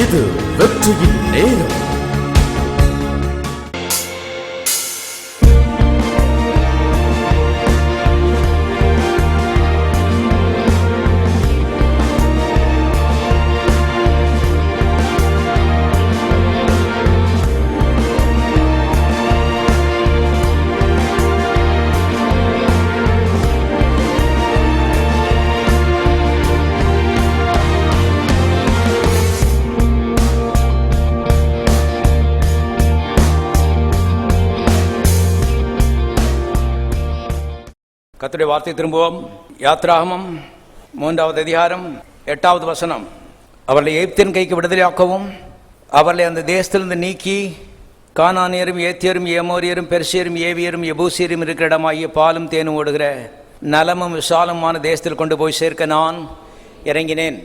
இது வெற்றியின் நேரம். கர்த்தருடைய வார்த்தை திரும்புவோம். யாத்ராகமம் 3வது அதிகாரம் 8வது வசனம். அவர்களை எகிப்தின் கைக்கு விடுதலையாக்கவும் அவர்களை அந்த தேசத்திலிருந்து நீக்கி கானானியரும் ஏத்தியரும் ஏமோரியரும் பெர்சியரும் ஏவியரும் எபூசியரும் இருக்கிற இடமாகிய பாலும் தேனும் ஓடுகிற நலமும் விசாலமான தேசத்தில் கொண்டு போய் சேர்க்க நான் இறங்கினேன்.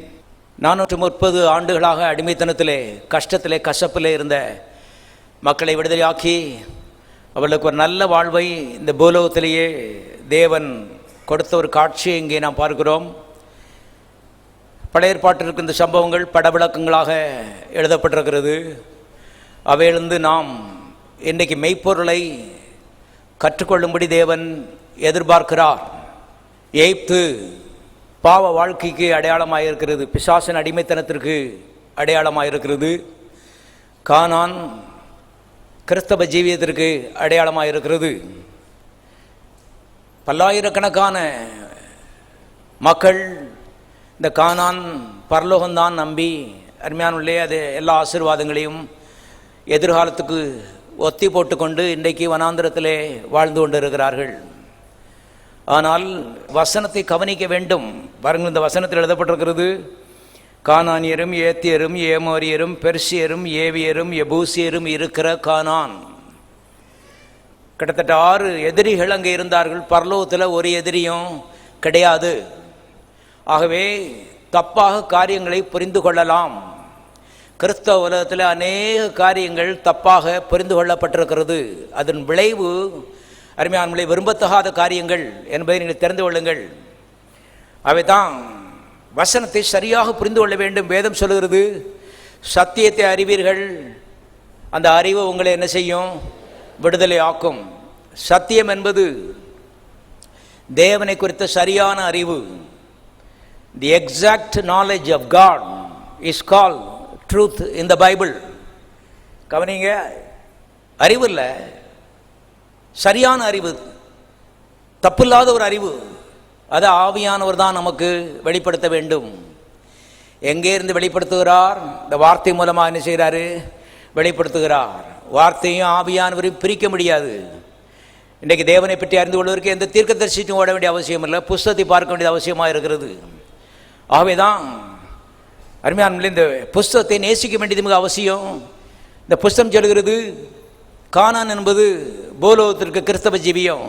430 ஆண்டுகளாக அடிமைத்தனத்திலே, கஷ்டத்திலே, கசப்பிலே இருந்த மக்களை விடுதலையாக்கி அவர்களுக்கு ஒரு நல்ல வாழ்வை இந்த பூலோகத்திலேயே தேவன் கொடுத்த ஒரு காட்சியை இங்கே நாம் பார்க்கிறோம். பழைய ஏற்பாட்டிற்கு இந்த சம்பவங்கள் படவிளக்கங்களாக எழுதப்பட்டிருக்கிறது. அவையிலிருந்து நாம் இன்றைக்கு மெய்ப்பொருளை கற்றுக்கொள்ளும்படி தேவன் எதிர்பார்க்கிறார். எகிப்து பாவ வாழ்க்கைக்கு அடையாளமாக இருக்கிறது, பிசாசின் அடிமைத்தனத்திற்கு அடையாளமாக இருக்கிறது. கானான் கிறிஸ்தவ ஜீவியத்திற்கு அடையாளமாக இருக்கிறது. பல்லாயிரக்கணக்கான மக்கள் இந்த கானான் பரலோகம்தான் நம்பி அருமையானுள்ளே அது எல்லா ஆசீர்வாதங்களையும் எதிர்காலத்துக்கு ஒத்தி போட்டுக்கொண்டு இன்றைக்கு வனாந்திரத்திலே வாழ்ந்து கொண்டு இருக்கிறார்கள். ஆனால் வசனத்தை கவனிக்க வேண்டும். பாருங்கள், இந்த வசனத்தில் எழுதப்பட்டிருக்கிறது, கானானியரும் ஏத்தியரும் ஏமோரியரும் பெர்சியரும் ஏவியரும் எபூசியரும் இருக்கிற கானான். கிட்டத்தட்ட 6 எதிரிகள் அங்கே இருந்தார்கள். பரலோகத்தில் ஒரு எதிரியும் கிடையாது. ஆகவே தப்பாக காரியங்களை புரிந்து கொள்ளலாம். கிறிஸ்தவ உலகத்தில் அநேக காரியங்கள் தப்பாக புரிந்து கொள்ளப்பட்டிருக்கிறது. அதன் விளைவு அருமையானவர்களே விரும்பத்தகாத காரியங்கள் என்பதை நீங்கள் தெரிந்து கொள்ளுங்கள். அவைதான் வசனத்தை சரியாக புரிந்து கொள்ள வேண்டும். வேதம் சொல்லுகிறது, சத்தியத்தை அறிவீர்கள், அந்த அறிவு உங்களை என்ன செய்யும்? விடுதலை ஆக்கும். சத்தியம் என்பது தேவனை குறித்த சரியான அறிவு. The exact knowledge of God is called truth in the Bible. கவனிங்க, அறிவு இல்லை, சரியான அறிவு, தப்பில்லாத ஒரு அறிவு. அது ஆவியானவர் தான் நமக்கு வெளிப்படுத்த வேண்டும். எங்கே இருந்து வெளிப்படுத்துகிறார்? இந்த வார்த்தை மூலமாக என்ன செய்கிறாரு? வெளிப்படுத்துகிறார். வார்த்தையும் ஆவியானவரையும் பிரிக்க முடியாது. இன்றைக்கு தேவனை பற்றி அறிந்து கொள்வதற்கு எந்த தீர்க்கதரிசியும் ஓட வேண்டிய அவசியம் இல்லை, புஸ்தகத்தை பார்க்க வேண்டியது அவசியமாக இருக்கிறது. ஆகவே தான் அருமையான இந்த புஸ்தகத்தை நேசிக்க வேண்டியது மிக அவசியம். இந்த புஸ்தகம் சொல்கிறது, கானான் என்பது பூலோகத்திற்கு கிறிஸ்தவ ஜீவியம்.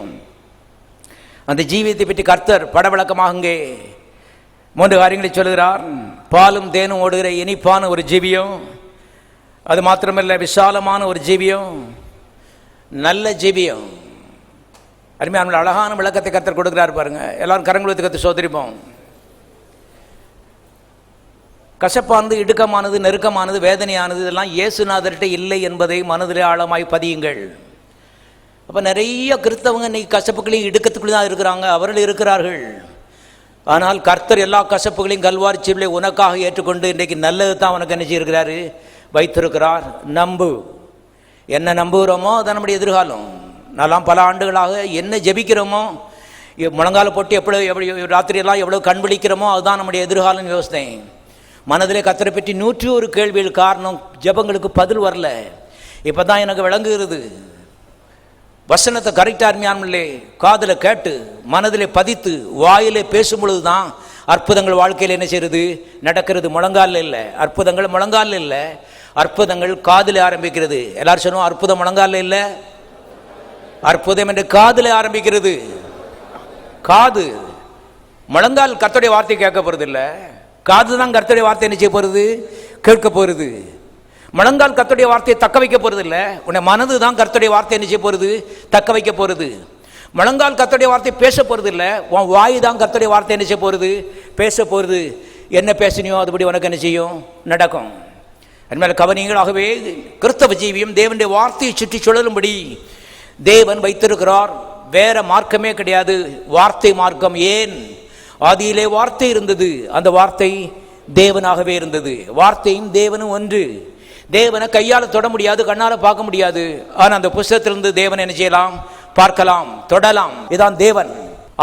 அந்த ஜீவியத்தை பற்றி கர்த்தர் படவிளக்கமாக இங்கே 3 காரியங்களை சொல்கிறார். பாலும் தேனும் ஓடுகிற இனிப்பான ஒரு ஜீவியம், அது மாத்திரமல்ல விசாலமான ஒரு ஜீவியம், நல்ல ஜீவியம். அருமையான அழகான விளக்கத்தை கர்த்தர் கொடுக்கிறார். பாருங்க, எல்லாரும் கரங்களை கற்று சோதரிப்போம். கசப்பானது, இடுக்கமானது, நெருக்கமானது, வேதனையானது இதெல்லாம் இயேசுநாதர்கிட்ட இல்லை என்பதை மனதிலே ஆழமாய் பதியுங்கள். அப்போ நிறைய கிறிஸ்தவங்க இன்னைக்கு கசப்புகளையும் இடுக்கத்துக்குள்ளே தான் இருக்கிறாங்க. அவர்கள் இருக்கிறார்கள். ஆனால் கர்த்தர் எல்லா கசப்புகளையும் கல்வாரி சீவிலே உனக்காக ஏற்றுக்கொண்டு இன்றைக்கு நல்லது தான் உனக்கு என்ன செய்யிருக்கிறாரு? வைத்திருக்கிறார். நம்பு. என்ன நம்புகிறோமோ அது நம்முடைய எதிர்காலம். நான்லாம் பல ஆண்டுகளாக என்ன ஜெபிக்கிறோமோ, முழங்கால போட்டு எப்படி ராத்திரியெல்லாம் எவ்வளோ கண் விழிக்கிறோமோ அதுதான் நம்முடைய எதிர்காலம் யோசனை. மனதிலே கர்த்தரை பற்றி 101 கேள்விகள். காரணம், ஜெபங்களுக்கு பதில் வரல. இப்போ தான் எனக்கு விளங்குகிறது. வசனத்தை கரெக்டாக அருமையானே காதில் கேட்டு மனதிலே பதித்து வாயிலே பேசும் பொழுது தான் அற்புதங்கள் வாழ்க்கையில் என்ன செய்கிறது? நடக்கிறது. முழங்காலில் இல்லை அற்புதங்கள், முழங்காலில் இல்லை அற்புதங்கள் காதில் ஆரம்பிக்கிறது. எல்லாரும் சொன்னோம், அற்புதம் முழங்காலில் இல்லை, அற்புதம் என்று காதில் ஆரம்பிக்கிறது. காது, முழங்கால் கர்த்தருடைய வார்த்தை கேட்க போகிறது இல்லை, காது தான் கர்த்தருடைய வார்த்தை என்ன செய்ய போகிறது? கேட்க போகிறது. முழங்கால் கர்த்தருடைய வார்த்தையை தக்க வைக்க போகிறது இல்லை, உன்னை மனது தான் கர்த்தருடைய வார்த்தை என்ன செய்ய போகிறது? தக்க வைக்க போகிறது. முழங்கால் கர்த்தருடைய வார்த்தை பேச போகிறது இல்லை, உன் வாய் தான் கர்த்தருடைய வார்த்தை என்ன செய்ய போகிறது? பேச போகிறது. என்ன பேசினியோ அதுபடி உனக்கு என்ன செய்யும்? நடக்கும். அதனால கவனியங்களாகவே கிறிஸ்தவ ஜீவியம் தேவனுடைய வார்த்தையை சுற்றி சுழலும்படி தேவன் வைத்திருக்கிறார். வேற மார்க்கமே கிடையாது, வார்த்தை மார்க்கம். ஏன்? ஆதியிலே வார்த்தை இருந்தது, அந்த வார்த்தை தேவனாகவே இருந்தது. வார்த்தையும் தேவனும் ஒன்று. தேவனை கையால் தொட முடியாது, கண்ணால் பார்க்க முடியாது. ஆனால் அந்த புஸ்தகத்திலிருந்து தேவனை என்ன செய்யலாம்? பார்க்கலாம், தொடலாம். இதுதான் தேவன்.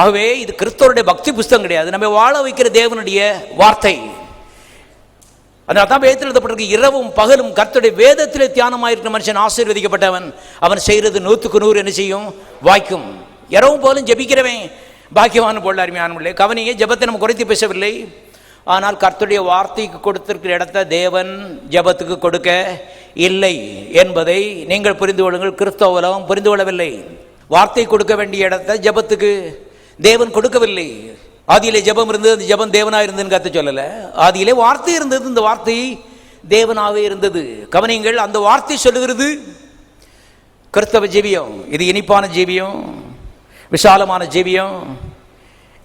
ஆகவே இது கிறிஸ்தவருடைய பக்தி புஸ்தகம் கிடையாது, நம்ம வாழ வைக்கிற தேவனுடைய வார்த்தை. அதனால தான் வேதத்தில் எழுதப்பட்டிருக்கு, இரவும் பகலும் கர்த்தருடைய வேதத்திலே தியானமாயிருக்கிற மனுஷன் ஆசீர்வதிக்கப்பட்டவன், அவன் செய்கிறது 100க்கு 100 என்ன செய்யும்? வாய்க்கும். இரவும் பகலும் ஜெபிக்கிறவன் பாக்கியவான் போல. அருமையானவர்களே கவனிங்க, ஜெபத்தை நம்ம குறைத்து பேசவில்லை. ஆனால் கர்த்தருடைய வார்த்தைக்கு கொடுத்திருக்கிற இடத்தை தேவன் ஜெபத்துக்கு கொடுக்க இல்லை என்பதை நீங்கள் புரிந்து கொள்ளுங்கள். கிறிஸ்தவ உலகம் புரிந்து கொள்ளவில்லை. வார்த்தை கொடுக்க வேண்டிய இடத்தை ஜெபத்துக்கு தேவன் கொடுக்கவில்லை. ஆதியிலே ஜெபம் இருந்தது, அந்த ஜெபம் தேவனாக இருந்ததுன்னு கத்த சொல்லலை. ஆதியிலே வார்த்தை இருந்தது, இந்த வார்த்தை தேவனாகவே இருந்தது. கவனிங்கள், அந்த வார்த்தை சொல்லுகிறது கிறிஸ்தவ ஜீவியம். இது இனிப்பான ஜீவியம், விசாலமான ஜீவியம்,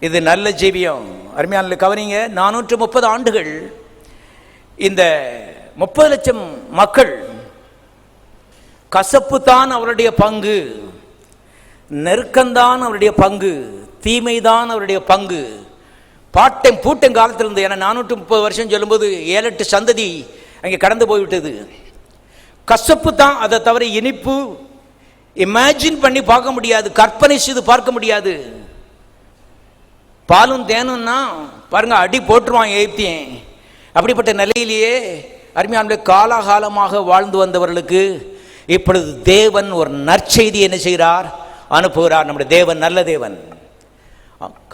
இது நல்ல ஜீவியம். அருமையான கவனிங்க, 430 ஆண்டுகள் இந்த 30 லட்சம் மக்கள் கசப்பு தான் அவருடைய பங்கு, நெருக்கம்தான் அவருடைய பங்கு, தீமைதான் அவருடைய பங்கு. பாட்டம் பூட்டம் காலத்தில் இருந்து, ஏன்னா 430 வருஷம் சொல்லும்போது 7-8 சந்ததி அங்கே கடந்து போய்விட்டது. கசப்பு தான், அதை தவிர இனிப்பு இமேஜின் பண்ணி பார்க்க முடியாது, கற்பனை செய்து பார்க்க முடியாது. பாலும் தேனும்னா பாருங்க, அடி போட்டுருவான் எய்த்தியன். அப்படிப்பட்ட நிலையிலேயே அருமையான காலாகாலமாக வாழ்ந்து வந்தவர்களுக்கு இப்பொழுது தேவன் ஒரு நற்செய்தி என்ன செய்கிறார்? அனுப்புகிறார். நம்முடைய தேவன் நல்ல தேவன்.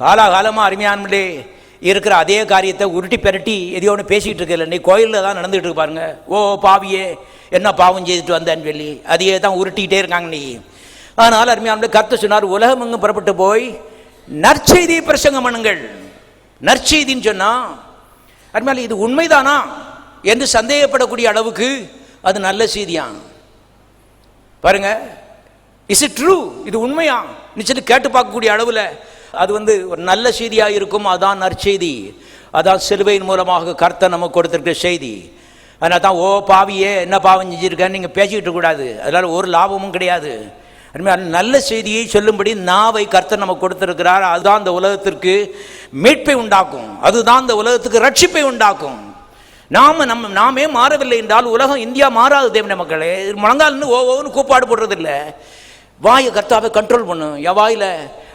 காலாகாலமாக அருமையானே இருக்கிற அதே காரியத்தை உருட்டி பெரட்டி எதையோ ஒன்று பேசிகிட்டு இருக்கல. நீ கோயிலில் தான் நடந்துகிட்டு இருக்கு பாருங்க. ஓ பாவியே, என்ன பாவம் செய்துட்டு வந்தேன்னு சொல்லி அதையே தான் உருட்டிக்கிட்டே இருக்காங்க நீ. அதனால் அருமையான கர்த்தர் சொன்னார், உலகம் எங்கும் புறப்பட்டு போய் நற்செய்தியை பிரசங்கம் பண்ணுங்கள். நற்செய்தின்னு சொன்னா அருமையான இது உண்மைதானா என்று சந்தேகப்படக்கூடிய அளவுக்கு அது நல்ல செய்தியா பாருங்க. Is it true? இது உண்மையா நிச்சயம் கேட்டு பார்க்கக்கூடிய அளவில் அது ஒரு நல்ல செய்தியாக இருக்கும். அதான் நற்செய்தி, அதான் சிலுவையின் மூலமாக கர்த்தர் நமக்கு கொடுத்திருக்கிற செய்தி. அதனால தான் ஓ பாவியே, என்ன பாவம் செஞ்சிருக்கேன்னு நீங்கள் பேசிக்கிட்டு கூடாது, அதனால் ஒரு லாபமும் கிடையாது. நல்ல செய்தியை சொல்லும்படி நாவை கர்த்தர் நமக்கு கொடுத்திருக்கிறார். அதுதான் இந்த உலகத்திற்கு மீட்பை உண்டாக்கும், அதுதான் இந்த உலகத்துக்கு ரட்சிப்பை உண்டாக்கும். நாமே மாறவில்லை என்றால் உலகம், இந்தியா மாறாது. தேவன மக்களே, முழங்கால்னு ஓன்னு கூப்பாடு போடுறது இல்லை. வாயை கர்த்தாவை கண்ட்ரோல் பண்ணும். என் வாயில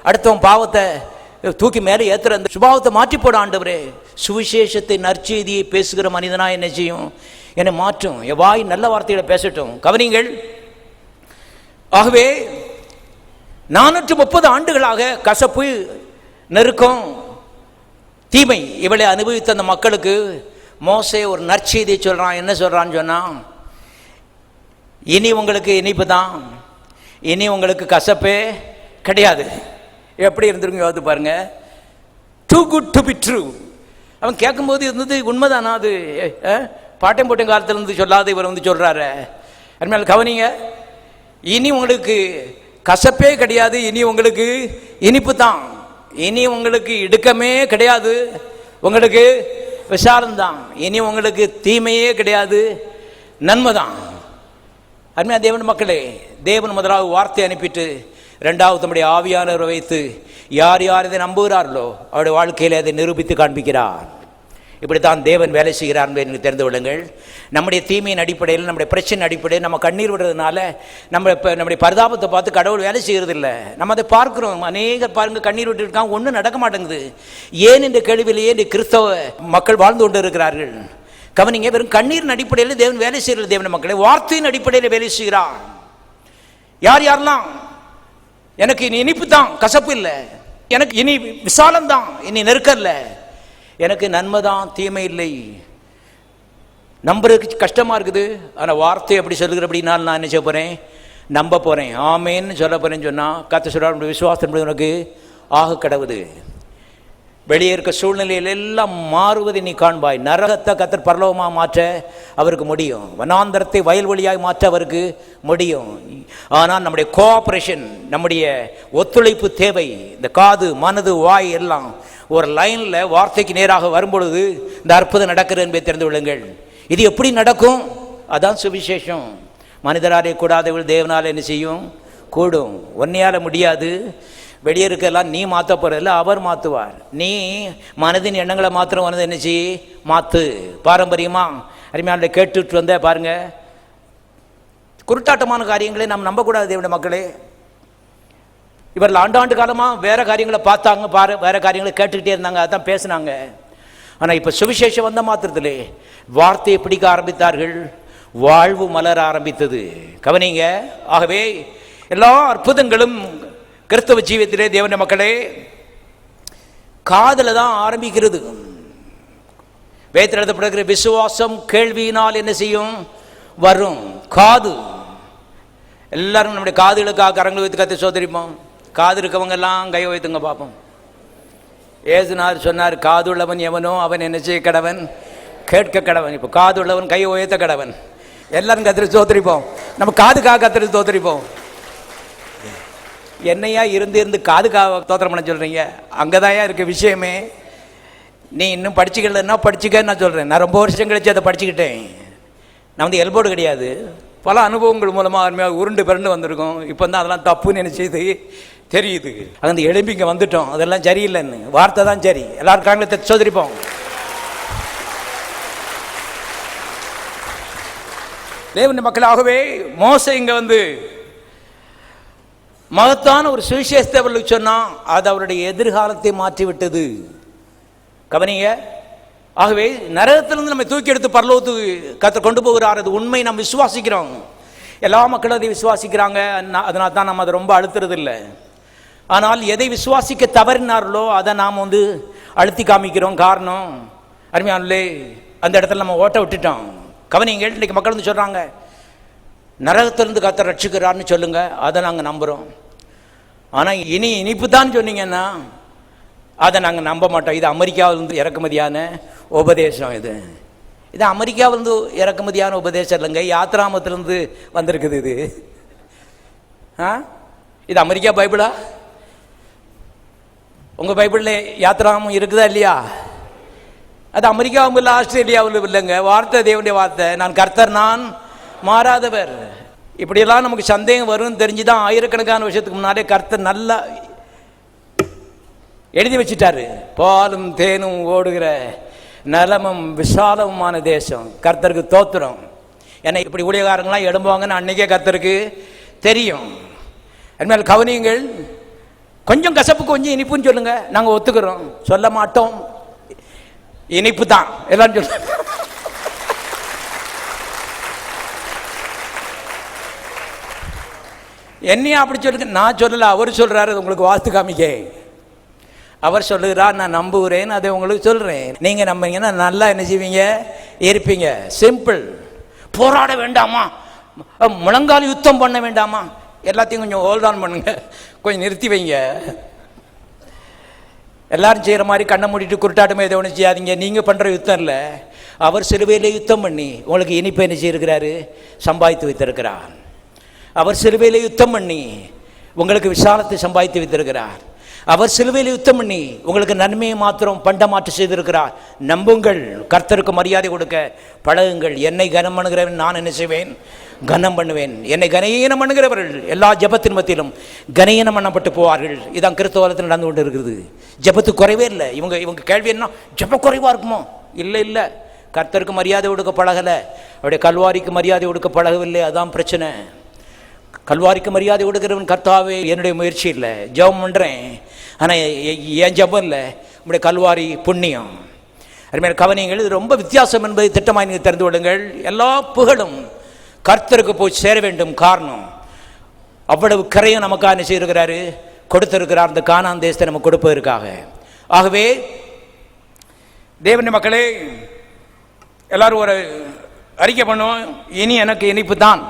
அடுத்தவன் பாவத்தை தூக்கி மேலே ஏற்றுற அந்த சுபாவத்தை மாற்றி போட ஆண்டவரே. சுவிசேஷத்தை நற்செய்தியை பேசுகிற மனிதனா என்ன செய்யும்? என்னை மாற்றும். என் வாய் நல்ல வார்த்தைகளை பேசட்டும். கவனிங்கள், ஆகவே 430 ஆண்டுகளாக கசப்பு, நெருக்கம், தீமை இவளை அனுபவித்த அந்த மக்களுக்கு மோசே ஒரு நற்செய்தியை சொல்றான். என்ன சொல்றான்னு சொன்னா, இனி உங்களுக்கு இனிப்பு தான், இனி உங்களுக்கு கசப்பே கிடையாது. எப்படி இருந்திருக்கும் யோசித்து பாருங்க. Too good to be true. அவன் கேட்கும்போது இருந்தது உண்மைதானா? அது பாட்டம் போட்டம் காலத்திலிருந்து சொல்லாத இவர் சொல்றாரு. அதனால கவனிங்க, இனி உங்களுக்கு கசப்பே கிடையாது, இனி உங்களுக்கு இனிப்பு தான், இனி உங்களுக்கு இடுக்கமே கிடையாது, உங்களுக்கு விசாலம்தான், இனி உங்களுக்கு தீமையே கிடையாது, நன்மைதான். அருமையான தேவன் மக்களே, தேவன் முதலாவது வார்த்தை அனுப்பிட்டு இரண்டாவது நம்முடைய ஆவியானவரை வைத்து யார் யார் இதை நம்புகிறார்களோ அவருடைய வாழ்க்கையில் அதை நிரூபித்து காண்பிக்கிறார். இப்படித்தான் தேவன் வேலை செய்கிறார் என்பதை நீங்கள் தெரிந்து கொள்ளுங்கள். நம்முடைய தீமையின் அடிப்படையில், நம்முடைய பிரச்சனை அடிப்படையில் நம்ம கண்ணீர் விடுறதுனால நம்முடைய பரிதாபத்தை பார்த்து கடவுள் வேலை செய்கிறது இல்லை. நம்ம அதை பார்க்கிறோம். அநேகர் பாருங்க கண்ணீர் விட்டு இருக்காங்க, ஒன்றும் நடக்க மாட்டேங்குது. ஏன் இந்த கேள்வியிலேயே இந்த கிறிஸ்தவ மக்கள் வாழ்ந்து கொண்டு இருக்கிறார்கள். கவனிங்க, வெறும் கண்ணீரின் அடிப்படையில் தேவன் வேலை செய்கிறது தேவன் மக்களை, வார்த்தையின் அடிப்படையில் வேலை செய்கிறார். யார் யாரெல்லாம் எனக்கு இனி இனிப்பு தான், கசப்பு இல்லை, எனக்கு இனி விசாலம் தான், இனி நெருக்கம் இல்லை, எனக்கு நன்மை தான், தீமை இல்லை, நம்புறதுக்கு கஷ்டமா இருக்குது. ஆனால் வார்த்தை அப்படி சொல்லுகிற அப்படின்னா நான் என்ன செய்ய போறேன்? நம்ப போறேன், ஆமேன்னு சொல்ல போறேன்னு சொன்னா கர்த்தர் சொல்றார், விசுவாசம் உனக்கு ஆக கடவுது. வெளியே இருக்க சூழ்நிலையில் எல்லாம் மாறுவதை நீ காண்பாய். நரகத்தை கர்த்தர் பரலோகமாக மாற்ற அவருக்கு முடியும், வனாந்தரத்தை வயல்வெளியாக மாற்ற அவருக்கு முடியும். ஆனால் நம்முடைய கோஆப்ரேஷன், நம்முடைய ஒத்துழைப்பு தேவை. இந்த காது, மனது, வாய் எல்லாம் ஒரு லைனில் வார்த்தைக்கு நேராக வரும்பொழுது இந்த அற்புதம் நடக்கிறது என்பதை தெரிந்து கொள்ளுங்கள். இது எப்படி நடக்கும்? அதான் சுவிசேஷம். மனிதராலே கூடாதவள் தேவனால் என்ன செய்யும்? கூடும். ஒன்னையால் முடியாது. வெளியே இருக்கலாம் நீ மாற்ற போகிறதில்ல, அவர் மாற்றுவார். நீ மனதின் எண்ணங்களை மாத்திரம் வந்து என்ன செய்ய மாற்று. பாரம்பரியமாக அருமையான கேட்டுட்டு வந்த பாருங்க, குருட்டாட்டமான காரியங்களை நாம் நம்பக்கூடாது தேவனுடைய மக்களே. இவர்கள் ஆண்டாண்டு காலமாக வேற காரியங்களை பார்த்தாங்க, வேற காரியங்களை கேட்டுக்கிட்டே இருந்தாங்க, அதான் பேசினாங்க. ஆனால் இப்போ சுவிசேஷம் வந்த மாத்திரத்திலே வார்த்தையை பிடிக்க ஆரம்பித்தார்கள், வாழ்வு மலர ஆரம்பித்தது. கவனிங்க. ஆகவே எல்லா அற்புதங்களும் கிறிஸ்தவ ஜீவியத்திலே தேவனுடைய மக்களே காதல தான் ஆரம்பிக்கிறது. வேதத்தில் எழுதப்படுகிற விசுவாசம் கேள்வியினால் என்ன செய்யும்? வரும். காது. எல்லாரும் நம்முடைய காதுகளுக்காக கரங்களை வைத்து கத்தை சோதரிப்போம். காது இருக்கவங்க எல்லாம் கை வைத்துங்க பார்ப்போம். ஏசுனார் சொன்னார், காது உள்ளவன் எவனோ அவன் என்ன செய்ய கடவன்? கேட்க கடவன். இப்போ காது உள்ளவன் கை உயர்த்த கடவன். எல்லாரும் கத்திரி சோதரிப்போம். நம்ம காதுக்காக கத்திரி சோதரிப்போம். என்னையா இருந்து காதுக்காக தோத்திரம் பண்ண சொல்றீங்க? அங்கதான் இருக்க விஷயமே. நீ இன்னும் படிச்சுக்கலன்னா படிச்சுக்கன்னு நான் சொல்றேன். நான் ரொம்ப வருஷம் கழிச்சு அதை படிச்சுக்கிட்டேன். நான் வந்து எல்போர்டு கிடையாது, பல அனுபவங்கள் மூலமாக அருமையாக உருண்டு பிறண்டு வந்திருக்கோம். இப்போ தான் அதெல்லாம் தப்புன்னு என்ன செய்து தெரியுது. அந்த எழும்பிங்க வந்துட்டோம், அதெல்லாம் சரியில்லைன்னு. வார்த்தை தான் சரி. எல்லாரும் காரணத்தை சோதரிப்போம். தேவனுடைய மக்களாகவே மோசே இங்கே வந்து மகத்தான ஒரு சுவிசேஷத்தை அவர்களுக்கு சொன்னால் அது அவருடைய எதிர்காலத்தை மாற்றிவிட்டது. கவனிங்க. ஆகவே நரகத்திலிருந்து நம்மை தூக்கி எடுத்து பரலோகத்துக்கு கர்த்தர் கொண்டு போகிறார். அது உண்மை, நாம் விசுவாசிக்கிறோம். எல்லா மக்களும் அதை விசுவாசிக்கிறாங்க. அதனால தான் நம்ம அதை ரொம்ப அழுத்துறது இல்லை. ஆனால் எதை விசுவாசிக்க தவறினார்களோ அதை நாம் வந்து அழுத்தி காமிக்கிறோம். காரணம் அருமையானே, அந்த இடத்துல நம்ம ஓட்ட விட்டுட்டோம். கவனிங்கள். இன்றைக்கு மக்கள் வந்து சொல்கிறாங்க, நரகத்திலிருந்து கர்த்தர் ரட்சிக்கிறார்னு சொல்லுங்க, அதை நாங்கள் நம்புகிறோம். ஆனால் இனிப்பு தான் சொன்னீங்கன்னா அதை நாங்கள் நம்ப மாட்டோம். இது அமெரிக்காவிலிருந்து இறக்குமதியான உபதேசம். இது அமெரிக்காவிலிருந்து இறக்குமதியான உபதேசம் இல்லைங்க, யாத்ராமத்திலிருந்து வந்திருக்குது. இது அமெரிக்கா பைபிளா? உங்கள் பைபிளில் யாத்ராமம் இருக்குதா இல்லையா? அது அமெரிக்காவும் இல்லை, ஆஸ்திரேலியாவில் இல்லைங்க. வார்த்தை தேவனுடைய வார்த்தை. நான் கர்த்தர், நான் மாறாதவர். இப்படியெல்லாம் நமக்கு சந்தேகம் வரும்னு தெரிஞ்சுதான் ஆயிரக்கணக்கான வருஷத்துக்கு முன்னாலே கர்த்தர் நல்லா எழுதி வச்சுட்டாரு. பாலும் தேனும் ஓடுகிற நலமும் விசாலமுமான தேசம். கர்த்தருக்கு தோத்திரம். ஏன்னா இப்படி ஊழியக்காரங்களாம் எழும்புவாங்கன்னு அன்னைக்கே கர்த்தருக்கு தெரியும். அதுமாதிரி கவனியுங்கள். கொஞ்சம் கசப்பு கொஞ்சம் இனிப்புன்னு சொல்லுங்க, நாங்கள் ஒத்துக்கிறோம். சொல்ல மாட்டோம், இனிப்பு தான் எல்லாம் சொல்லுங்க. என்னையா அப்படி சொல்லுங்க? நான் சொல்லல, அவர் சொல்றாரு. உங்களுக்கு வாஸ்து காமிக்க அவர் சொல்லுகிறார், நான் நம்புகிறேன், அதை உங்களுக்கு சொல்றேன். நீங்க நம்புறீங்கன்னா நல்லா என்ன செய்வீங்க? இருப்பீங்க. சிம்பிள். போராட வேண்டாமா? முழங்கால் யுத்தம் பண்ண வேண்டாமா? எல்லாத்தையும் கொஞ்சம் ஹோல்ட் ஆன் பண்ணுங்க, கொஞ்சம் நிறுத்தி வைங்க. எல்லாரும் செய்கிற மாதிரி கண்ணை மூடிட்டு குருட்டாட்டமே எதை ஒன்று செய்யாதீங்க. நீங்கள் பண்ணுற யுத்தம் இல்லை, அவர் சிலுவையில் யுத்தம் பண்ணி உங்களுக்கு இனிப்பை என்ன செய்திருக்கிறாரு? சம்பாதித்து வைத்திருக்கிறார். அவர் சிலுவையில் யுத்தம் பண்ணி உங்களுக்கு விசாலத்தை சம்பாதித்து வைத்திருக்கிறார். அவர் சிலுவையில் யுத்தம் பண்ணி உங்களுக்கு நன்மையை மாத்திரம் பண்டமாற்று செய்திருக்கிறார். நம்புங்கள். கர்த்தருக்கு மரியாதை கொடுக்க பழகுங்கள். என்னை கனம் பண்ணுகிறவன் நான் என்ன செய்வேன்? கனம் பண்ணுவேன். என்னை கனீனம் பண்ணுகிறவர்கள் எல்லா ஜபத்தின் மத்தியிலும் கனீனம் பண்ணப்பட்டு போவார்கள். இதான் கிறிஸ்தவத்தில் நடந்து கொண்டு இருக்கிறது. ஜபத்துக்கு குறைவே இல்லை. இவங்க கேள்வி என்ன? ஜப குறைவாக இருக்குமோ? இல்லை இல்லை. கர்த்தருக்கு மரியாதை கொடுக்க பழகலை, அவருடைய கல்வாரிக்கு மரியாதை கொடுக்க பழகவில்லை. அதான் பிரச்சனை. கல்வாரிக்கு மரியாதை கொடுக்கிறவன் கர்த்தாவே, என்னுடைய முயற்சி இல்லை, ஜெபம் பண்ணுறேன், ஆனால் ஏன் ஜெபம் இல்லை, உங்களுடைய கல்வாரி புண்ணியம். அதுமாதிரி கவனியங்கள். இது ரொம்ப வித்தியாசம் என்பதை திட்டமாக நீங்கள் தெரிந்து கொள்ளுங்கள். எல்லா புகழும் கர்த்தருக்கு போய் சேர வேண்டும். காரணம், அவ்வளவு கரையும் நமக்காக என்ன செய்திருக்கிறாரு? கொடுத்திருக்கிறார். அந்த கானான் தேசத்தை நம்ம கொடுப்பதற்காக. ஆகவே தேவனுடைய மக்களே, எல்லாரும் ஒரு அறிக்கை பண்ணுவோம். இனி எனக்கு இனிப்பு தான்,